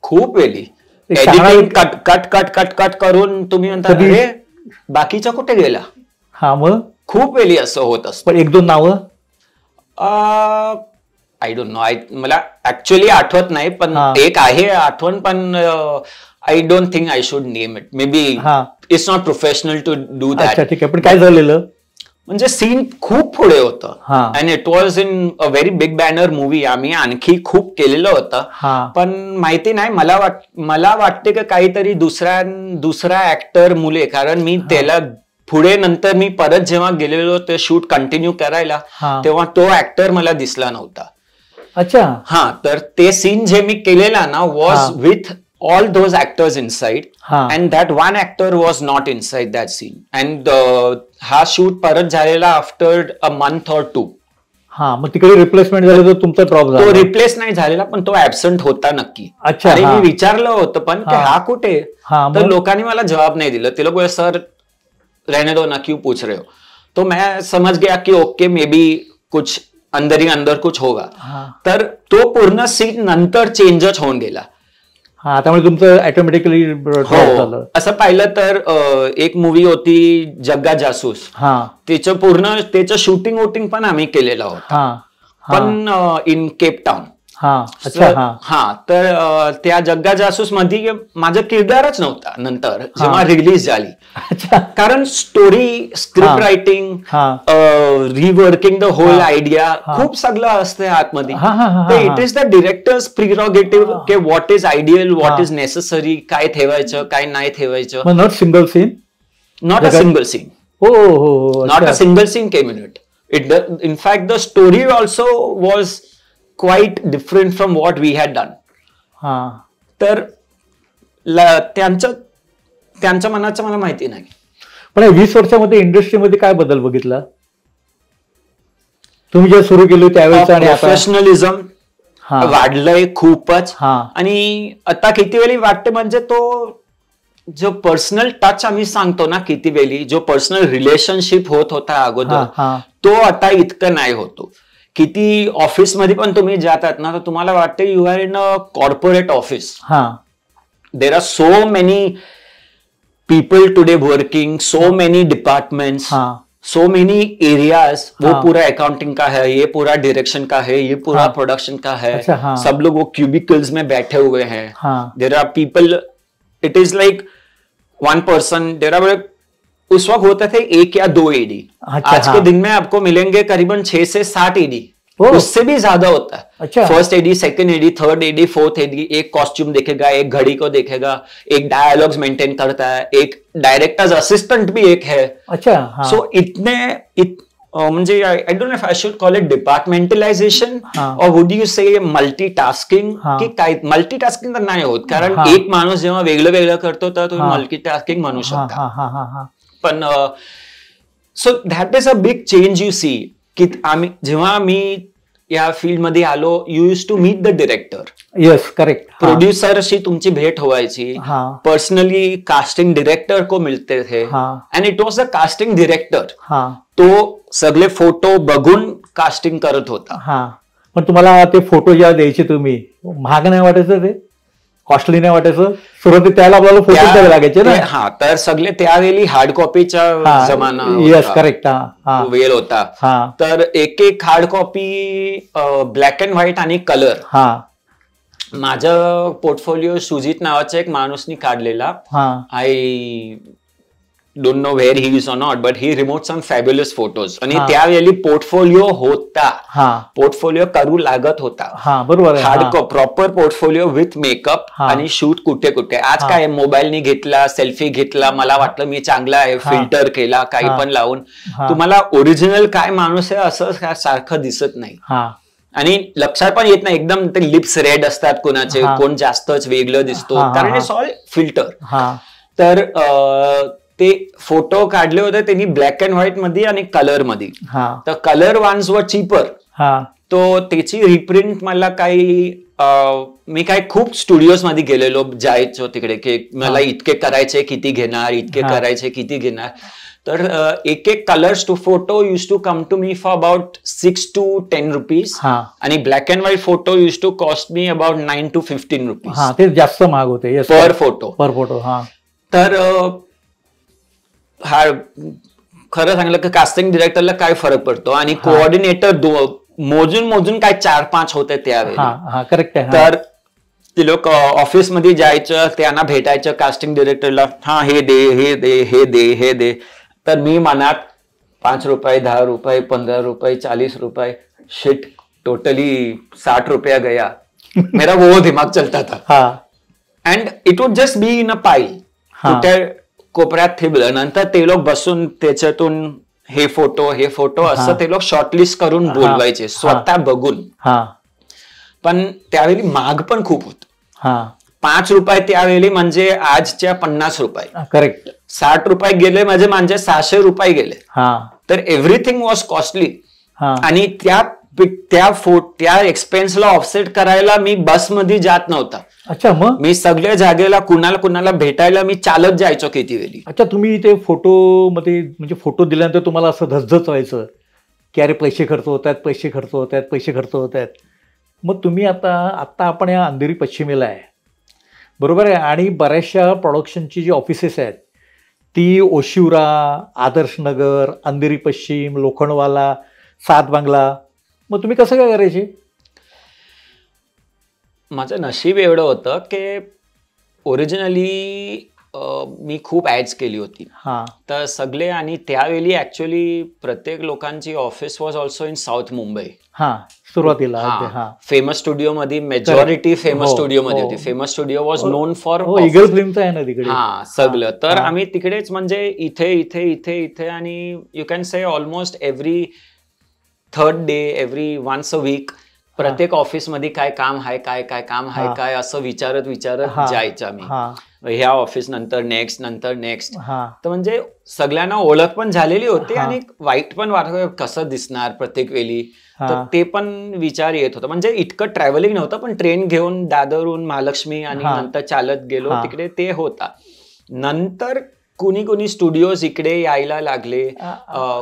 खूप वेळी editing cut cut cut cut cut करून तुम्ही म्हणता अरे बाकीचा कुठे गेला. मग खूप वेळी असं होत असतं. पण एक दोन नावं आय डोंट नो, मला ऍक्च्युअली आठवत नाही, पण एक आहे आठवण, पण I don't think I should name it. Maybe it's not professional to do that. ठीक आहे, पण काय झालेलं म्हणजे सीन खूप पुढे होतं, and it was in a very big banner movie. आम्ही आणखी खूप केलेलं होतं, पण माहिती नाही, मला वाटते की काहीतरी दुसरा ऍक्टर मुले, कारण मी त्याला पुढे नंतर मी परत जेव्हा गेलेलो ते शूट कंटिन्यू करायला, तेव्हा तो ऍक्टर मला दिसला नव्हता. अच्छा. तर ते सीन जे मी केलेला ना was with all those actors inside, and that one actor was not inside that scene, and हा शूट परत झालेला आफ्टर अ मंथ और 2. मग तिकडे रिप्लेसमेंट झालं तर तुमचा ड्रॉप झाला. तो रिप्लेस नाही झालेला, पण तो ऍबसेंट होता नक्की. अच्छा. आणि मी विचारलं होतं पण की हा कुठे, तर लोकांनी मला जवाब नाही दिला. ते लोग सर रहने दो ना, क्यों पूछ रहे हो. तो मैं समझ गया की ओके मे बी कुछ अंदर ही अंदर कुछ होगा. तर तो पूर्ण सीन नंतर चेंजच होऊन गेला. त्यामुळे तुमचं ऑटोमॅटिकली झालं. असं पाहिलं तर एक मूवी होती जग्गा जासूस, त्याचं शूटिंग वोटिंग पण आम्ही केलेलं होतं, पण इन केपटाऊन. तर त्या जग्गा जासूस मध्ये माझं किरदारच नव्हता नंतर जेव्हा रिलीज झाली, कारण story, script writing, reworking the whole idea, खूप सगळं असतं आतमध्ये. It is the director's prerogative की what is ideal, what is necessary, काय ठेवायचं काय नाही ठेवायचं. Not single scene, not a single scene, not a single scene came in it. In fact, the story also was quite different from what we had done. तर त्यांच्या मनाचं मला माहिती नाही. पण 20 वर्षामध्ये इंडस्ट्रीमध्ये काय बदल बघितला तुम्ही जे सुरू केलं त्यावेळेस? आणि प्रोफेशनलिझम वाढलंय खूपच. आणि आता किती वेळी वाटते म्हणजे तो जो पर्सनल टच आम्ही सांगतो ना, किती वेळी जो पर्सनल रिलेशनशिप होत होता अगोदर, तो आता इतकं नाही होतो. किती ऑफिसमध्ये पण तुम्ही जातात ना, तर तुम्हाला वाटते you are in a corporate office. There are so many people today working, so many departments, so many areas. वो पूरा अकाउंटिंग का है, ये पूरा डायरेक्शन का है, ये पूरा प्रोडक्शन का है. सब लोग वो क्यूबिकल्स में बैठे हुए हैं. There are people, it is like one person. There are, उस वक्त होते थे 1 या 2 एडी. आज के दिन में आपको मिलेंगे करीबन 6 से 7 एडी, उससे भी ज्यादा होता है. First AD, second AD, third AD, fourth AD. एक कॉस्ट्यूम देखेगा, एक घड़ी को देखेगा, एक डायलॉग्स मेंटेन करता है, एक डायरेक्टर्स असिस्टेंट भी एक है. सो इतने म्हणजे I don't know if I should call it departmentalization और वुड यू से मल्टीटास्किंग, की काय मल्टीटास्किंग तर नाही होत, कारण एक माणूस जेव्हा वेगळं वेगळं करतो तर तुम्ही मल्टीटास्किंग म्हणू शकता. पण so that is a big change you see. की जेव्हा मी या फील्ड मध्ये आलो, you use to meet the director. Yes, correct. प्रोड्युसरशी तुमची भेट व्हायची. पर्सनली कास्टिंग डिरेक्टर को मिळते थे, and it was a casting director. तो सगळे फोटो बघून कास्टिंग करत होता. पण तुम्हाला ते फोटो जेव्हा द्यायचे तुम्ही, महाग नाही वाटायचं, ते कॉस्टली नाही वाटायचं? सुरुवातीला त्याला आपल्याला फोटो द्यावे लागायचे ना. तर सगळे त्यावेळी हार्ड कॉपीचा जमाना. Yes, correct. वेळ होता. तर एक hard copy, black and white आणि कलर. माझं पोर्टफोलिओ सुजित नावाचा एक माणूसनी काढलेला. I don't know where he is or not, but he remote some fabulous photos. आणि त्यावेळी पोर्टफोलिओ होता, पोर्टफोलिओ करू लागत होता. बरोबर. Hard proper portfolio with makeup आणि शूट कुठे कुठे. आज काय मोबाईलनी घेतला, सेल्फी घेतला, मला वाटलं मी चांगला आहे, फिल्टर केला, काही पण लावून. तुम्हाला ओरिजिनल काय माणूस आहे असं सारखं दिसत नाही. आणि लक्षात पण येत नाही. एकदम ते लिप्स रेड असतात कोणाचे, कोण जास्तच वेगळं दिसतो, कारण इट्स ऑल फिल्टर. तर ते फोटो काढले होते त्यांनी ब्लॅक अँड व्हाईट मध्ये आणि कलर मध्ये. तर कलर वन्स वर चीपर. तो त्याची रिप्रिंट मला काही, मी काही खूप स्टुडिओज मध्ये गेलेलो, जायचो तिकडे की मला इतके करायचे किती घेणार, इतके करायचे किती घेणार. तर एक colours to photo use to come to me for about 6 to 10 rupees. आणि black and white photo use to cost me about 9 to 15 rupees. ते जास्त महाग होते पर फोटो. तर खरं सांगितलं की कास्टिंग डिरेक्टरला काय फरक पडतो आणि कोऑर्डिनेटर मोजून काय 4-5 होते त्यावेळी. करेक्ट आहे. तर ते लोक ऑफिसमध्ये जायचं, त्यांना भेटायचं कास्टिंग डिरेक्टरला, हा हे दे हे दे हे दे हे दे. तर मी मनात 5 रुपये 10 रुपये 15 रुपये 40 रुपये, शिट टोटली 60 रुपया गया. मेरा वो दिमाग चलता था. And it would just be in a pile. कुठे कोपऱ्यात ठेवलं, नंतर ते लोक बसून त्याच्यातून हे फोटो असं ते लोक शॉर्टलिस्ट करून बोलवायचे स्वतः बघून. पण त्यावेळी महाग पण खूप होत. 5 रुपये त्यावेळी म्हणजे आजच्या 50 रुपये. करेक्ट. 60 रुपये गेले म्हणजे 600 रुपये गेले. तर एव्हरीथिंग वॉज कॉस्टली. आणि त्या एक्सपेन्सला ऑफसेट करायला मी बसमध्ये जात नव्हता. अच्छा, मग मी सगळ्या जागेला कुणाला भेटायला मी चालत जायचो किती वेळी. अच्छा, तुम्ही ते फोटो मध्ये म्हणजे फोटो दिल्यानंतर तुम्हाला असं धसधस व्हायचं की अरे पैसे खर्च होत आहेत. मग तुम्ही आता आपण या अंधेरी पश्चिमेला आहे, बरोबर आहे, आणि बऱ्याचशा प्रोडक्शनची जी ऑफिसेस आहेत ती ओशिवरा, आदर्शनगर, अंधेरी पश्चिम, लोखंडवाला, सात बांगला. मग तुम्ही कसं काय करायचे? माझं नशीब एवढं होतं की ओरिजिनली मी खूप ऍड्स केली होती. तर सगळे, आणि त्यावेळी ऍक्च्युअली प्रत्येक लोकांची office was also in south Mumbai. सुरुवातीला फेमस स्टुडिओ मध्ये मेजॉरिटी फेमस स्टुडिओ मध्ये होती. Famous studio was known for eagle फिल्मचं आहे ना तिकडे. सगळं. तर आम्ही तिकडेच म्हणजे इथे आणि you can say almost every third day, every once a week प्रत्येक ऑफिस मध्ये काय काम आहे काय असं विचारत जायचं आम्ही. ह्या ऑफिस नंतर नेक्स्ट. तर म्हणजे सगळ्यांना ओळख पण झालेली होती आणि वाईट पण वाटत कसं दिसणार प्रत्येक वेळी. तर ते पण विचार येत होता. म्हणजे इतकं ट्रॅव्हलिंग नव्हतं, पण ट्रेन घेऊन दादरहून महालक्ष्मी आणि नंतर चालत गेलो तिकडे ते होता. नंतर कोणी स्टुडिओज इकडे यायला लागले,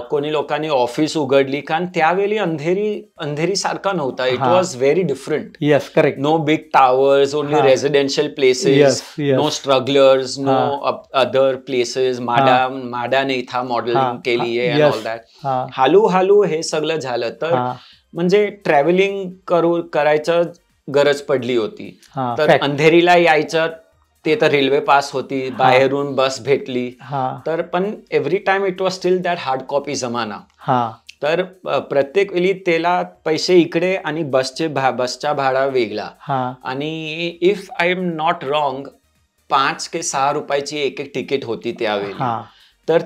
कोणी लोकांनी ऑफिस उघडली, कारण त्यावेळी अंधेरी सारखा नव्हता. It was very different. Yes, correct. No big towers, only residential places, no strugglers, no other places. माडाने इथं मॉडेलिंग केली आहे अँड ऑल दॅट. हळूहळू हे सगळं झालं. तर म्हणजे ट्रॅव्हलिंग करायचं गरज पडली होती. तर अंधेरीला यायचं, ते तर रेल्वे पास होती, बाहेरून बस भेटली. तर पण every time it was steel that hard copy जमाना. तर प्रत्येक वेळी त्याला पैसे इकडे आणि बसचा भाडा वेगळा. आणि if I am not wrong 5 ते 6 रुपयाची एक तिकीट होती त्यावेळी. तर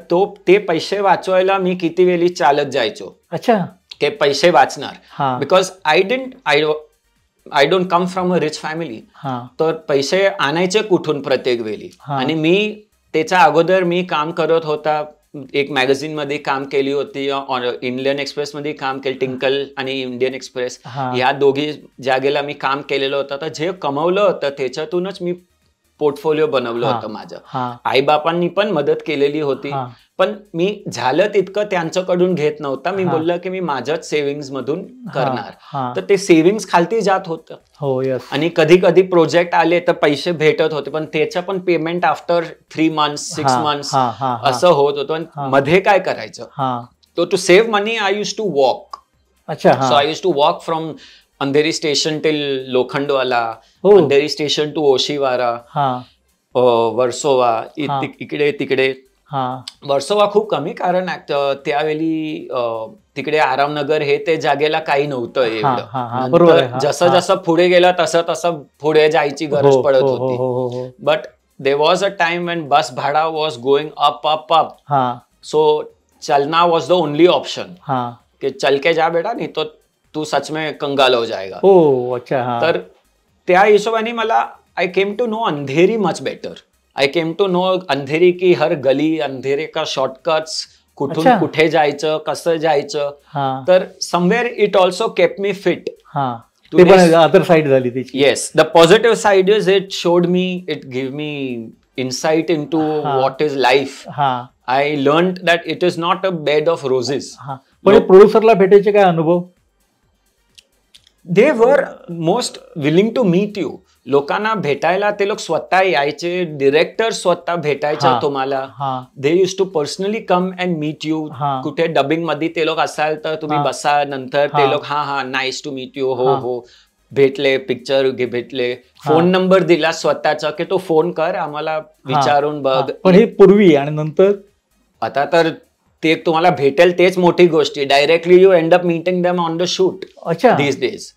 ते पैसे वाचवायला मी किती वेळी चालत जायचो. अच्छा, ते पैसे वाचणार. Because I don't come from a rich family. तर पैसे आणायचे कुठून प्रत्येक वेळी. आणि मी त्याच्या अगोदर मी काम करत होता, एक मॅगझिन मध्ये काम केली होती, इंडियन एक्सप्रेस मध्ये काम केलं, टिंकल आणि इंडियन एक्सप्रेस ह्या दोघी जागेला मी काम केलेलं होतं. तर जे कमवलं होतं त्याच्यातूनच मी पोर्टफोलिओ बनवलं होतं माझं. आईबापांनी पण मदत केलेली होती, पण मी झालं तितकं त्यांच्याकडून घेत नव्हता. मी बोललं की मी माझ्याच सेव्हिंग्स मधून करणार. तर ते सेव्हिंग्स खालती जात होतं. आणि कधी प्रोजेक्ट आले तर पैसे भेटत होते, पण त्याचं पण पेमेंट आफ्टर 3 months 6 months असं होत होतं. मध्ये काय करायचं, to save money I use to walk. So I use to walk from Andheri station till Lokhandwala, Andheri station to Oshiwara, Versova, इकडे तिकडे. वर्सोवा खूप कमी, कारण त्यावेळी तिकडे आरामनगर हे ते जागेला काही नव्हतं एवढं. जसं पुढे गेलं तसं पुढे जायची गरज पडत होती. But there was a time when bus भाडा वॉज गोइंग अप. सो चलना वॉज द ओनली ऑप्शन. कि चल के जा बेटा, नहीं तो तू सच में कंगाल हो जाएगा. अच्छा. तर त्या हिशोबाने मला I came to know Andheri much better. I came to know Andheri की हर गली, अंधेरे का शॉर्टकट्स, कुठून कुठे जायचं, कसं जायचं. तर somewhere it also kept me fit. Other side झाली त्याची. Yes, the positive side is it showed me, it give me insight in to what is life. I learn that it is not a bed of roses. पण प्रोड्युसरला भेटायचे काय अनुभव? They were most willing to meet you. लोकांना भेटायला ते लोक स्वतः यायचे, डिरेक्टर स्वतः भेटायचे तुम्हाला. They use to personally come and meet you. कुठे डबिंग मध्ये ते लोक असाल तर तुम्ही बसा, नंतर ते लोक हा नाईस टू मीट यू, हो भेटले, पिक्चर भेटले, फोन नंबर दिला स्वतःचा की तो फोन कर आम्हाला विचारून बघ. पण हे पूर्वी आणि नंतर आता तर ते तुम्हाला भेटेल तेच मोठी गोष्टी. Directly you end up meeting them on the shoot this days.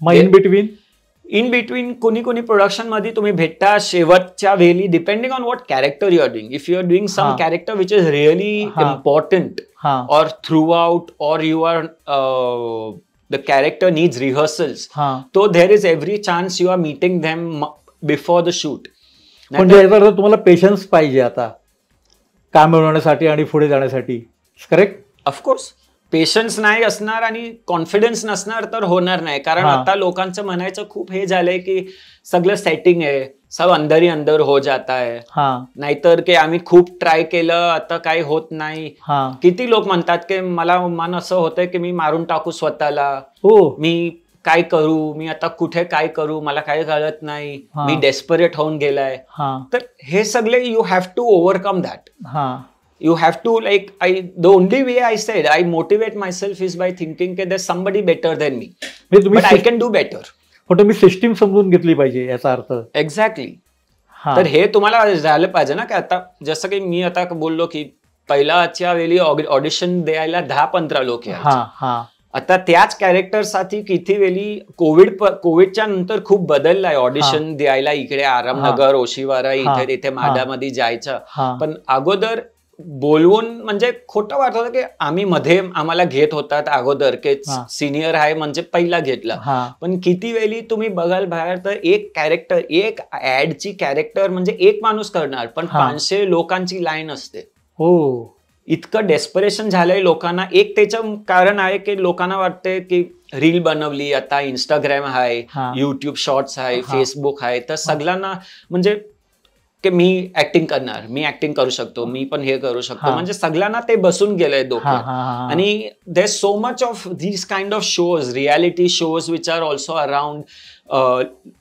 In between कोणी प्रोडक्शन मध्ये तुम्ही भेटता शेवटच्या वेळी, depending on what character you are doing. If you are doing some character which is really important और throughout, और you are the character needs rehearsals, so there is every chance you are meeting them before the shoot. म्हणजे तुम्हाला patience पाहिजे आता काम मिळवण्यासाठी आणि पुढे जाण्यासाठी. करेक्ट. ऑफकोर्स पेशन्स नाही असणार आणि कॉन्फिडन्स नसणार तर होणार नाही. कारण आता लोकांचं म्हणायचं खूप हे झालंय की सगळं सेटिंग आहे, सब अंदर ही अंदर हो जाता है, नाहीतर की आम्ही खूप ट्राय केलं आता काही होत नाही. किती लोक म्हणतात की मला मन असं होतंय की मी मारून टाकू स्वतःला, मी काय करू, मी आता कुठे काय करू, मला काही कळत नाही, मी डेस्परेट होऊन गेलाय. तर हे सगळे you have to overcome that. You have to, like, the only way I said I motivate myself is by thinking that there's somebody better than me, but I can do better. पण तुम्ही system समजून घेतली पाहिजे याचा अर्थ. Exactly. तर हे तुम्हाला झालं पाहिजे ना, की आता जसं की मी आता बोललो की पहिल्याच्या वेळी ऑडिशन द्यायला 10-15 लोक यायचे. आता त्याच कॅरेक्टरसाठी किती वेळी कोविडच्या नंतर खूप बदललाय. ऑडिशन द्यायला इकडे आरामनगर, ओशिवारा, इथे तिथे माडामध्ये जायचं. पण अगोदर बोलवून म्हणजे खोटं वाटत होतं की आम्ही मध्ये आम्हाला घेत होतात अगोदर, की सिनियर आहे म्हणजे पहिला घेतला. पण किती वेळी तुम्ही बघाल बाहेर तर एक कॅरेक्टर, एक ऍडची कॅरेक्टर म्हणजे एक माणूस करणार, पण 500 लोकांची लाईन असते. इतकं डेस्परेशन झालंय लोकांना. एक त्याचं कारण आहे की लोकांना वाटतंय की रील बनवली, आता इंस्टाग्राम आहे, युट्यूब शॉर्ट्स आहे, फेसबुक आहे, तर सगळ्यांना म्हणजे की मी ऍक्टिंग करणार, मी ऍक्टिंग करू शकतो, मी पण हे करू शकतो, म्हणजे सगळ्यांना ते बसून गेलंय डोक्यात. आणि there so much of these kind of shows, reality shows which are also around.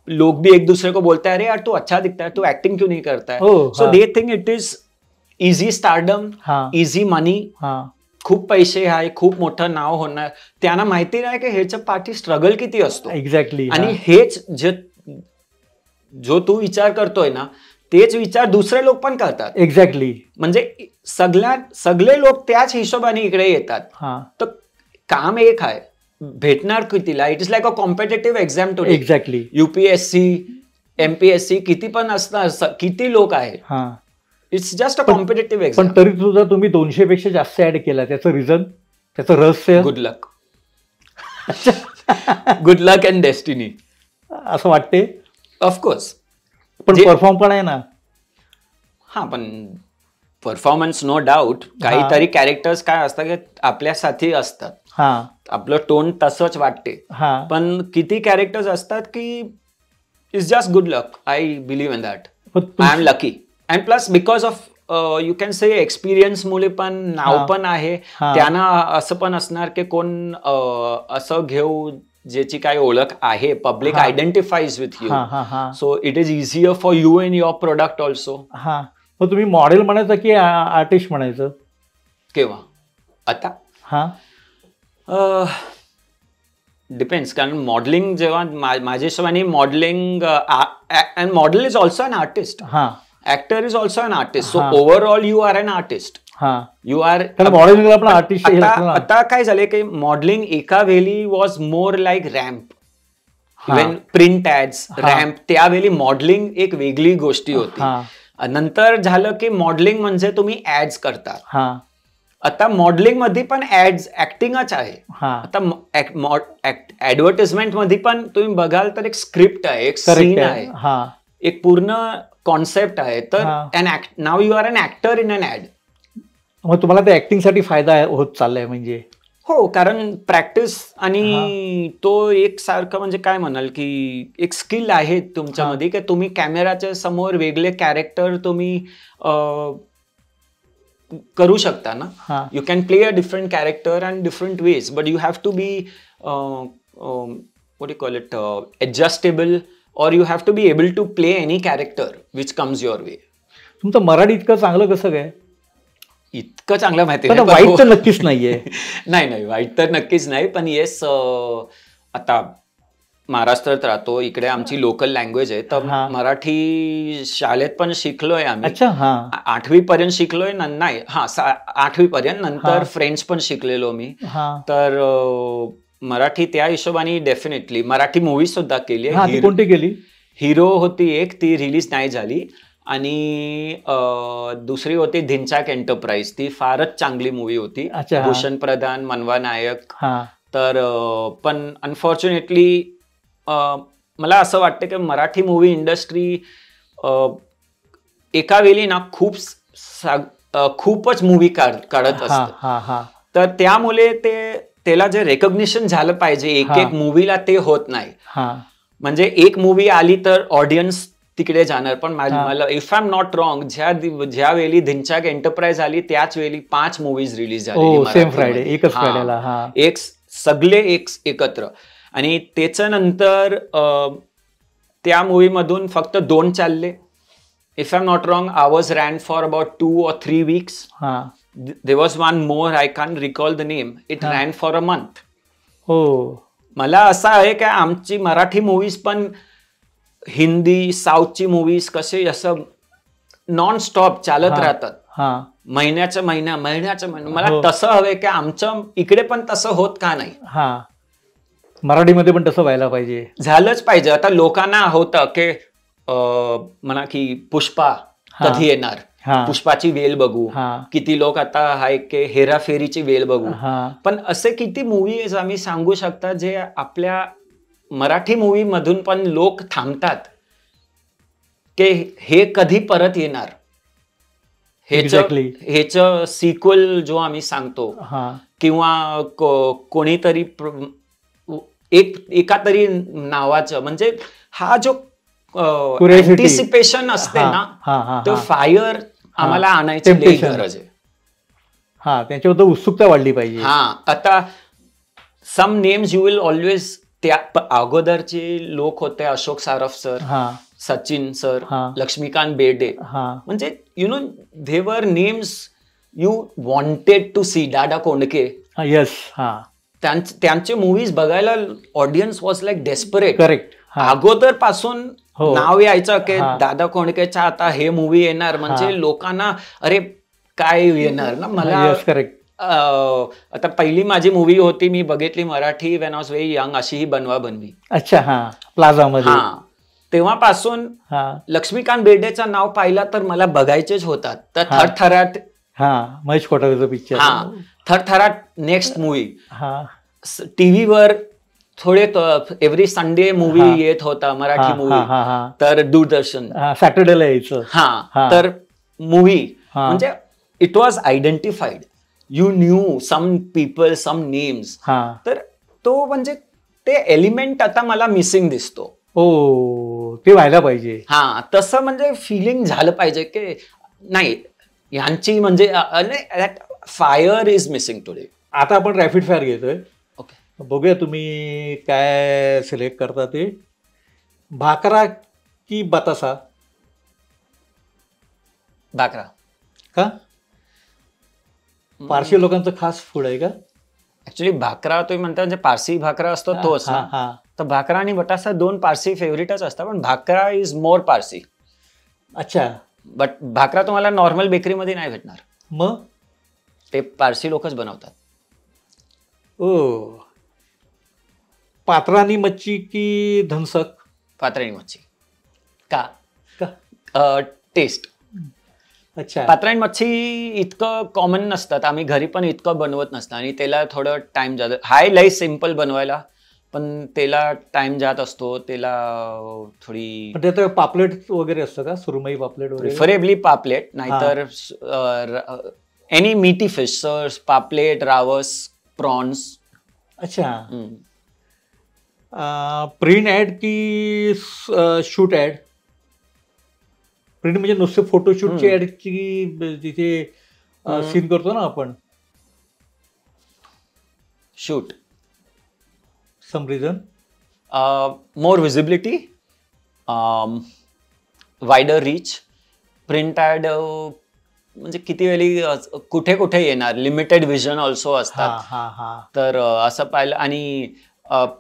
लोग भी एक दूसरे को बोलते हैं अरे यार तू अच्छा दिखता है, तू एक्टिंग क्यों नहीं करता है. So they think it is easy stardom, easy money, खूप पैसे आहे, खूप मोठं नाव होणार. त्यांना माहिती नाही की ह्याच्या पाठी स्ट्रगल किती असतो. एक्झॅक्टली. आणि हेच जो तू विचार करतोय ना, तेच विचार दुसरे लोक पण करतात. एक्झॅक्टली. म्हणजे सगळे लोक त्याच हिशोबाने इकडे येतात. तर काम एक आहे, भेटणार कितीला. It is like a competitive exam today. Exactly. UPSC, MPSC किती पण असणार, किती लोक आहेत. It's just a competitive exam. पण तरी सुद्धा तुम्ही 200 पेक्षा जास्त ऍड केला. त्याचं रिझन, त्याचं रहस्य? Good luck. Good luck and destiny असं वाटते. ऑफकोर्स. पण परफॉर्म पण आहे ना. पण परफॉर्मन्स नो डाऊट. काहीतरी कॅरेक्टर्स काय असतात की आपल्यासाठी असतात, आपलं टोन तसंच वाटते. पण किती कॅरेक्टर्स असतात की it's just good luck. I believe in that. I am lucky. And plus because of you can say experience मुळे पण नाव पण आहे. त्यांना असं पण असणार की कोण असं घेऊ ज्याची काही ओळख आहे, public identifies with you, so it is easier for you in your product also. मग तुम्ही मॉडेल म्हणायचं की आर्टिस्ट म्हणायचं? केव्हा? आता डिपेंड्स. कारण मॉडेलिंग जेव्हा माझ्या हिशोबाने modelling, and model is also an artist, actor is also an artist. So overall you are an artist. You are modelling. आपण आर्टिस्ट. आता काय झाले की मॉडेलिंग एका वेळी was more like ramp, even print ads, ramp. त्यावेळी modelling एक वेगळी गोष्टी होती. नंतर झालं की मॉडेलिंग म्हणजे तुम्ही ऍड्स करता. आता मॉडेलिंग मध्ये पण ऍड्स, ऍक्टिंगच आहे. आता ऍडव्हर्टिजमेंट मध्ये पण तुम्ही बघाल तर एक स्क्रिप्ट आहे, एक सीन आहे, एक पूर्ण कॉन्सेप्ट आहे. तर नाव you are an actor in an ad. मग तुम्हाला ते ऍक्टिंगसाठी फायदा होत चाललाय म्हणजे? हो, कारण प्रॅक्टिस आणि तो एक सारखं म्हणजे काय म्हणाल की एक स्किल आहे तुमच्यामध्ये की तुम्ही कॅमेराच्या समोर वेगळे कॅरेक्टर तुम्ही करू शकता ना. You can play a different character and different ways, but you have to be what do you call it, adjustable, or you have to be able to play any character which comes your way. तुमचं मराठी इतकं चांगलं कसं काय? इतकं चांगलं माहिती पण वाईट तर नक्कीच नाहीये. नाही वाईट तर नक्कीच नाही, पण येस, आता महाराष्ट्रात राहतो, इकडे आमची लोकल लँग्वेज आहे, तर मराठी शाळेत पण शिकलोय आम्ही. 8वी पर्यंत शिकलोय. नाही, 8वी पर्यंत. नंतर फ्रेंच पण शिकलेलो मी. तर मराठी त्या हिशोबाने डेफिनेटली मराठी मूवी सुद्धा केली. कोणती केली? हिरो होती एक, ती रिलीज नाही झाली. आणि दुसरी होती धिंचाक एंटरप्राइज, ती फारच चांगली मूवी होती. भूषण प्रधान, मनवा नायक. तर पण अनफॉर्च्युनेटली मला असं वाटतं की मराठी मूवी इंडस्ट्री एका वेळी ना खूपच मूवी काढत असते. तर त्यामुळे त्याला जे रेकॉग्निशन झालं पाहिजे एक मूवीला, ते होत नाही. म्हणजे एक मूवी आली तर ऑडियन्स तिकडे जाणार. पण मला if I am not wrong, ज्या वेळी धिंचाक एंटरप्राइज आली त्याच वेळी 5 मूवीज रिलीज झाली, सगळे एकत्र. आणि त्याच्यानंतर त्या मूवी मधून फक्त 2 चालले. If I am not wrong, ours ran for about 2 or 3 weeks. There was one more, I can recall the name. It ran for a month. मला असं आहे की आमची मराठी मूवीज पण हिंदी, साऊथची मूवीज कसे असं नॉन स्टॉप चालत राहतात, महिन्याच्या महिना. मला तसं हवंय की आमचं इकडे पण तसं होत का नाही? मराठीमध्ये पण तसं व्हायला पाहिजे, झालंच पाहिजे. आता लोकांना होतं की म्हणा की पुष्पा कधी येणार, पुष्पाची वेल बघू. किती लोक आता आहे की हेराफेरीची वेल बघू. पण असे किती मूवीज आम्ही सांगू शकता जे आपल्या मराठी मूवी मधून पण लोक थांबतात की हे कधी परत येणार. ह्याच सिक्वल जो आम्ही सांगतो, किंवा कोणीतरी एका तरी नावाचं, म्हणजे हा जो अँटिसिपेशन असते ना, तो फायर आम्हाला आणायची गरज आहे. त्यांच्याबद्दल उत्सुकता वाढली पाहिजे. आता some names you will always, त्या अगोदरचे लोक होते अशोक सारफ सर, सचिन सर, लक्ष्मीकांत बेर्डे. म्हणजे you know their names you wanted to see. Dada Kondke, त्यांचे मूवीज बघायला audience was like desperate. Correct. अगोदर पासून नाव यायचं की दादा कोंडकेच्या आता हे मूवी येणार, म्हणजे लोकांना अरे काय येणार ना. मला करेक्ट. आता पहिली माझी मूवी होती, मी बघितली Marathi when I was very young, अशी ही बनवा बनवी. प्लाझा मध्ये. तेव्हापासून लक्ष्मीकांत बेर्डेचं नाव पाहिलं तर मला बघायचेच होतात. तर थरथराट, महेश कोठारेचा पिक्चर, थरथराट नेक्स्ट मूवी. टीव्हीवर थोडे एव्हरी संडे मूवी येत होता, मराठी मूवी. तर दूरदर्शन सॅटर्डेला यायचं. तर मूवी म्हणजे it was identified. You knew some people, some names. तर तो म्हणजे ते एलिमेंट आता मला मिसिंग दिसतो. ते व्हायला पाहिजे. तसं म्हणजे फिलिंग झालं पाहिजे की नाही यांची म्हणजे फायर इज मिसिंग टुडे. आता आपण रॅपिड फायर घेतोय. बघूया तुम्ही काय सिलेक्ट करता ते. भाकरा की बतासा? भाकरा. का? पारशी लोकांचं खास फूड आहे का? ऍक्च्युली भाकरा तुम्ही म्हणता म्हणजे पारसी भाकरा असतो तोच ना. तर भाकरा आणि बटासा 2 पारसी फेवरेटच असतात, पण भाकरा इज मोर पारसी. अच्छा. बट भाकरा तुम्हाला नॉर्मल बेकरीमध्ये नाही भेटणार. मग ते पारसी लोकच बनवतात. पात्रानी मच्छी की धनसक? पात्राणी मच्छी. का? टेस्ट. अच्छा. पात्राणी मच्छी इतकं कॉमन नसतात, आम्ही घरी पण इतकं बनवत नसतं आणि त्याला थोडं टाइम जात. हाय लई सिम्पल बनवायला, पण त्याला टाइम जात असतो. त्याला थोडी पापलेट वगैरे असतं का? सुरमई पापलेट वगैरे? प्रिफरेबली पापलेट, नाहीतर एनी मीटी फिश. पापलेट, रावस, प्रॉन्स. अच्छा. प्रिंट ऍड की शूट ऍड? प्रिंट म्हणजे नुसते फोटोशूटची ऍड की तिथे सीन करतो ना आपण? Shoot. Some reason? More visibility, wider reach. Print ad म्हणजे किती वेळी कुठे कुठे येणार, लिमिटेड विजन ऑल्सो असतात. तर असं पाहिलं. आणि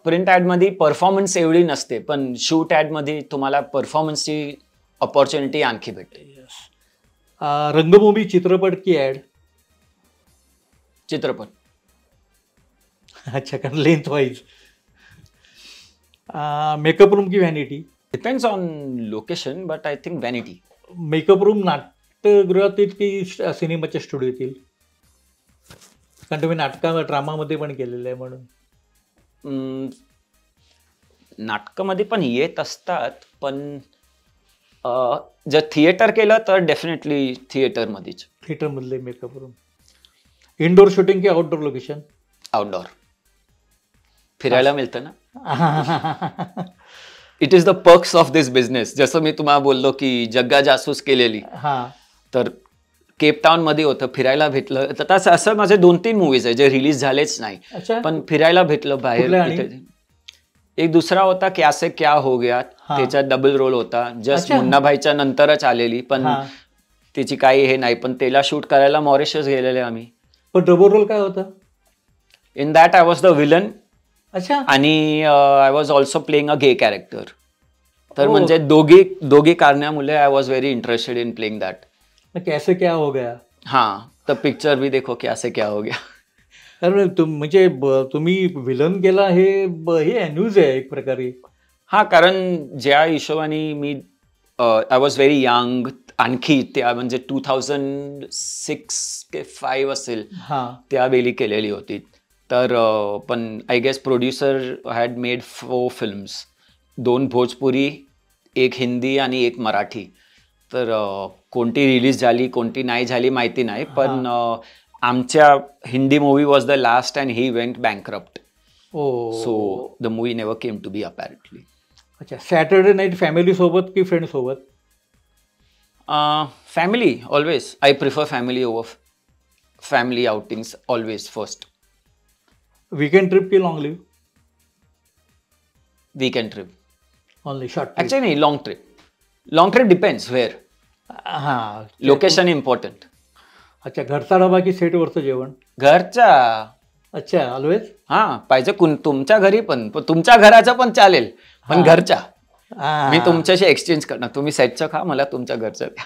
प्रिंट ॲडमध्ये परफॉर्मन्स एवढी नसते, पण शूट ॲडमध्ये तुम्हाला परफॉर्मन्सची अपॉर्च्युनिटी आणखी भेटते. रंगभूमी, चित्रपट की ॲड? चित्रपट. अच्छा, कारण लेंथ वाईज. मेकअप रूम की vanity? Depends on location, but I think vanity. Makeup room नाट्यगृहातील की सिनेमाच्या स्टुडिओतील? कारण तुम्ही ड्रामामध्ये पण केलेलं आहे म्हणून. नाटकामध्ये पण येत असतात, पण जर थिएटर केलं तर डेफिनेटली थिएटरमध्येच. थिएटरमधले मेकअप रूम. इनडोर शूटिंग की आउटडोर लोकेशन? आउटडोर. फिरायला मिळतं ना. It is the perks of this business. जसं मी तुम्हाला बोललो की जग्गा जासूस केलेली, तर केप टाउन मध्ये होतं, फिरायला भेटलं. तसं असं माझे 2-3 मूवीज आहे जे रिलीज झालेच नाही, पण फिरायला भेटलं बाहेर. एक दुसरा होता क्यासे क्या हो गया, त्याच्यात डबल रोल होता. जस्ट मुन्नाभाईच्या नंतरच आलेली, पण त्याची काही हे नाही. पण त्याला शूट करायला मॉरिशस गेलेले आम्ही. पण डबल रोल काय होता? In that I was the villain. अच्छा. आणि I was also playing a gay character. तर म्हणजे दोघी कारणामुळे I was very interested in playing that. कैसे क्या हो गया? हाँ, तर पिक्चर भी देखो कैसे क्या हो गया. कारण म्हणजे तुम्ही विलन केला हे न्यूज आहे एक प्रकारे. हा, कारण ज्या हिशोबाने मी आय वॉज व्हेरी यंग, आणखी त्या म्हणजे 2006 के 5 असेल त्यावेळी केलेली होती. तर पण I guess producer had made 4 films, 2 Bhojpuri, 1 Hindi आणि 1 मराठी. तर कोणती रिलीज झाली कोणती नाही झाली माहिती नाही, पण आमच्या Hindi movie was the last and he went bankrupt. So the movie never came to be apparently. अच्छा. सॅटर्डे नाईट फॅमिली सोबत की फ्रेंड सोबत? Family always. I prefer family over family outings always first. Weekend trip की long leave? Weekend trip. Only short? Actually नाही, long trip. Long trip depends where. Location important. अच्छा. घरचा डबा की सेटवरचं जेवण? घरचा. अच्छा, ऑलवेज? हा, पाहिजे तुमच्या घरी पण तुमच्या घराचं पण चालेल, पण घरच्या. मी तुमच्याशी एक्सचेंज करणार. तुम्ही सेटचं खा, मला तुमच्या घरचं द्या.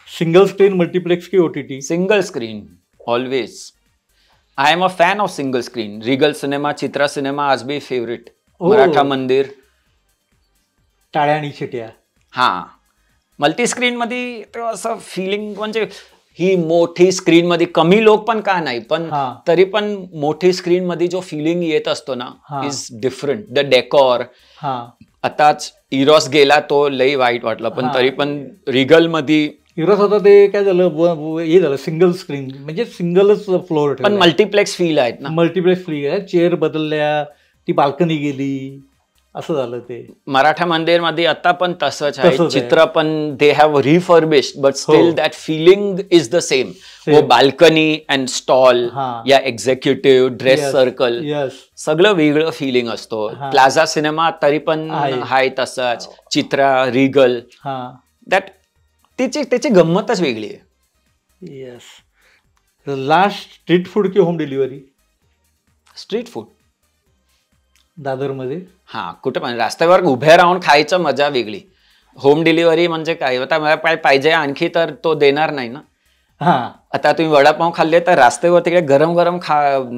सिंगल स्क्रीन, मल्टिप्लेक्स की OTT? Single screen always. I am a fan of single screen. Regal cinema, Chitra cinema आज बी फेवरेट. मराठा मंदिर. टाळ्या आणि शिट्या. हा, मल्टीस्क्रीन मध्ये असं फिलिंग, म्हणजे ही मोठी स्क्रीन मध्ये कमी लोक पण का नाही, पण तरी पण मोठी स्क्रीन मध्ये जो फिलिंग येत असतो ना, इज डिफरंट. The decor. आताच इरॉस गेला तो लई वाईट वाटलं, पण तरी पण रिगल मध्ये इरॉस होता ते काय झालं, हे झालं सिंगल स्क्रीन, म्हणजे सिंगलच फ्लोअर. पण मल्टिप्लेक्स फील आहेत ना. मल्टिप्लेक्स फील आहे. चेअर बदलल्या, ती बाल्कनी गेली, असं झालं ते. मराठा मंदिर मध्ये आता पण तसंच आहे. चित्र पण they have refurbished, but still that feeling is the same. वो बाल्कनी अँड स्टॉल या एक्झिक्युटिव्ह ड्रेस सर्कल, सगळं वेगळं फिलिंग असतो. प्लाझा सिनेमा तरी पण हाय तसंच. चित्रा, रिगल, दॅट त्याची गंमतच वेगळी आहे. येस. लास्ट स्ट्रीट फूड की होम डिलिव्हरी? Street food. दादरमध्ये? हा, कुठे पण रस्त्यावर उभे राहून खायचं मजा वेगळी. होम डिलिव्हरी म्हणजे काय, आता मला काय पाहिजे आणखी तर तो देणार नाही ना. आता तुम्ही वडापाव खाल्ले तर रस्त्यावर तिकडे गरम गरम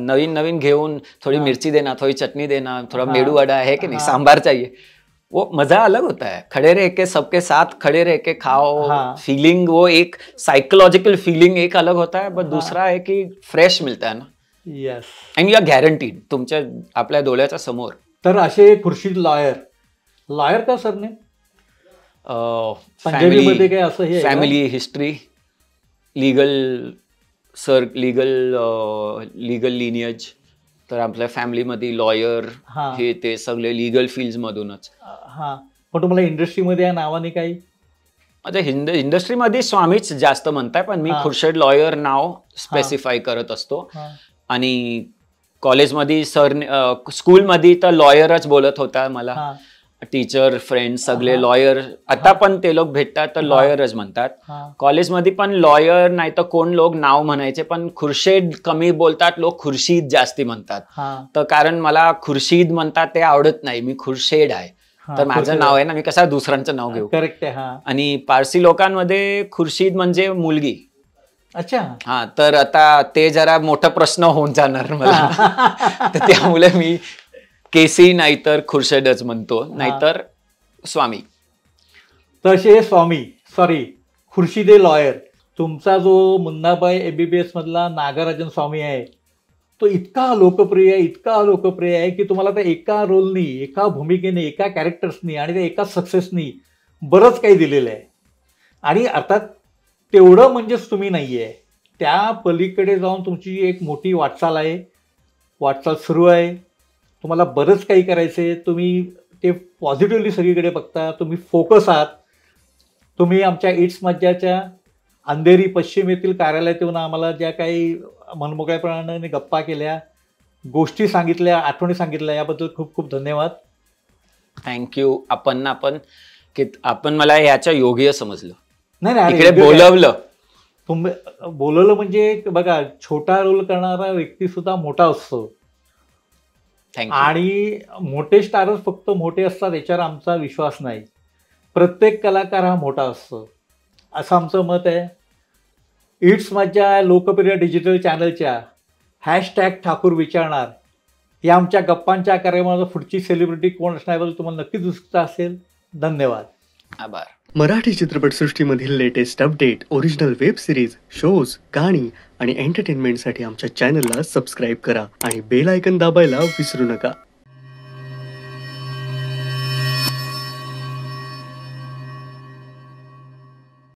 नवीन नवीन घेऊन थोडी मिरची देना, थोडी चटणी देना, थोडा मेडू वडा है कि नहीं, सांबार चाहिए. वो मजा अलग होता है. खड़े रह के सबके साथ खड़े रह के खाओ, फीलिंग वो एक साइकोलॉजिकल फीलिंग एक अलग होता है. बट दूसरा है कि फ्रेश मिलता है ना. Yes. And you are guaranteed तुमच्या आपल्या डोळ्याच्या समोर. तर असे खुर्शीद लॉयर का सरने? पंजाबीमध्ये काय असं हे? Family history, legal lineage. तर आपल्या फॅमिलीमध्ये लॉयर हे ते सगळे लिगल फील्ड मधूनच. पण तुम्हाला इंडस्ट्रीमध्ये या नावाने काही? माझ्या इंडस्ट्रीमध्ये स्वामीच जास्त म्हणताय, पण मी खुर्शीद लॉयर नाव स्पेसिफाय करत असतो. आणि कॉलेजमध्ये सर स्कूलमध्ये तर लॉयरच बोलत होता मला. हा, टीचर फ्रेंड सगळे हा. लॉयर. आता पण ते लोक भेटतात तर हा. लॉयरच म्हणतात. हा. कॉलेजमध्ये पण लॉयर नाही तर कोण लोक नाव म्हणायचे, पण खुर्शेड कमी बोलतात लोक, खुर्शीद जास्ती म्हणतात. हा, तर कारण मला खुर्शीद म्हणतात ते आवडत नाही, मी खुर्शेड आहे. हा, तर माझं नाव आहे ना, मी कसा दुसऱ्यांचं नाव घेऊ. करेक्ट आहे. हा, आणि पारसी लोकांमध्ये खुर्शीद म्हणजे मुलगी. अच्छा. हा, तर आता ते जरा मोठा प्रश्न होऊन जाणार मला. तर त्यामुळे मी केसी नाहीतर खुर्शेडच म्हणतो, नाहीतर स्वामी. तसे स्वामी, सॉरी, खुर्शिदे लॉयर. तुमचा जो मुन्नाबाई MBBS मधला नागराजन स्वामी आहे तो इतका लोकप्रिय आहे की तुम्हाला त्या एका रोलनी, एका भूमिकेने, एका कॅरेक्टर्सनी आणि त्या एका सक्सेसनी बरंच काही दिलेलं आहे. आणि अर्थात तेवढं म्हणजेच तुम्ही नाही आहे, त्या पलीकडे जाऊन तुमची एक मोठी वाटचाल सुरू आहे. तुम्हाला बरंच काही करायचं आहे. तुम्ही ते पॉझिटिव्हली सगळीकडे बघता, तुम्ही फोकस आहात. तुम्ही आमच्या इट्स मज्जाच्या अंधेरी पश्चिम येथील कार्यालयात येऊन आम्हाला ज्या काही मनमोकळ्यापणाने गप्पा केल्या, गोष्टी सांगितल्या, आठवणी सांगितल्या, याबद्दल खूप खूप धन्यवाद. थँक्यू. आपण मला याच्या योग्य समजलं, नाही इकडे बोलवलं. तुम्ही बोलवलं म्हणजे बघा, छोटा रोल करणारा व्यक्ती सुद्धा मोठा असतो. आणि मोठे स्टारच फक्त मोठे असतात याच्यावर आमचा विश्वास नाही. प्रत्येक कलाकार हा मोठा असतो असं आमचं मत आहे. इट्स मज्जा लोकप्रिय डिजिटल चॅनलच्या #ठाकूर विचारणार या आमच्या गप्पांच्या कार्यक्रमाला पुढची सेलिब्रिटी कोण असण्याबद्दल तुम्हाला नक्कीच उत्सुकता असेल. धन्यवाद. आभार. मराठी चित्रपटसृष्टीमधील latest update, original web series, shows, गाणी आणि एंटरटेनमेंटसाठी आमच्या चॅनलला सबस्क्राईब करा आणि बेल आयकॉन दाबायला विसरू नका.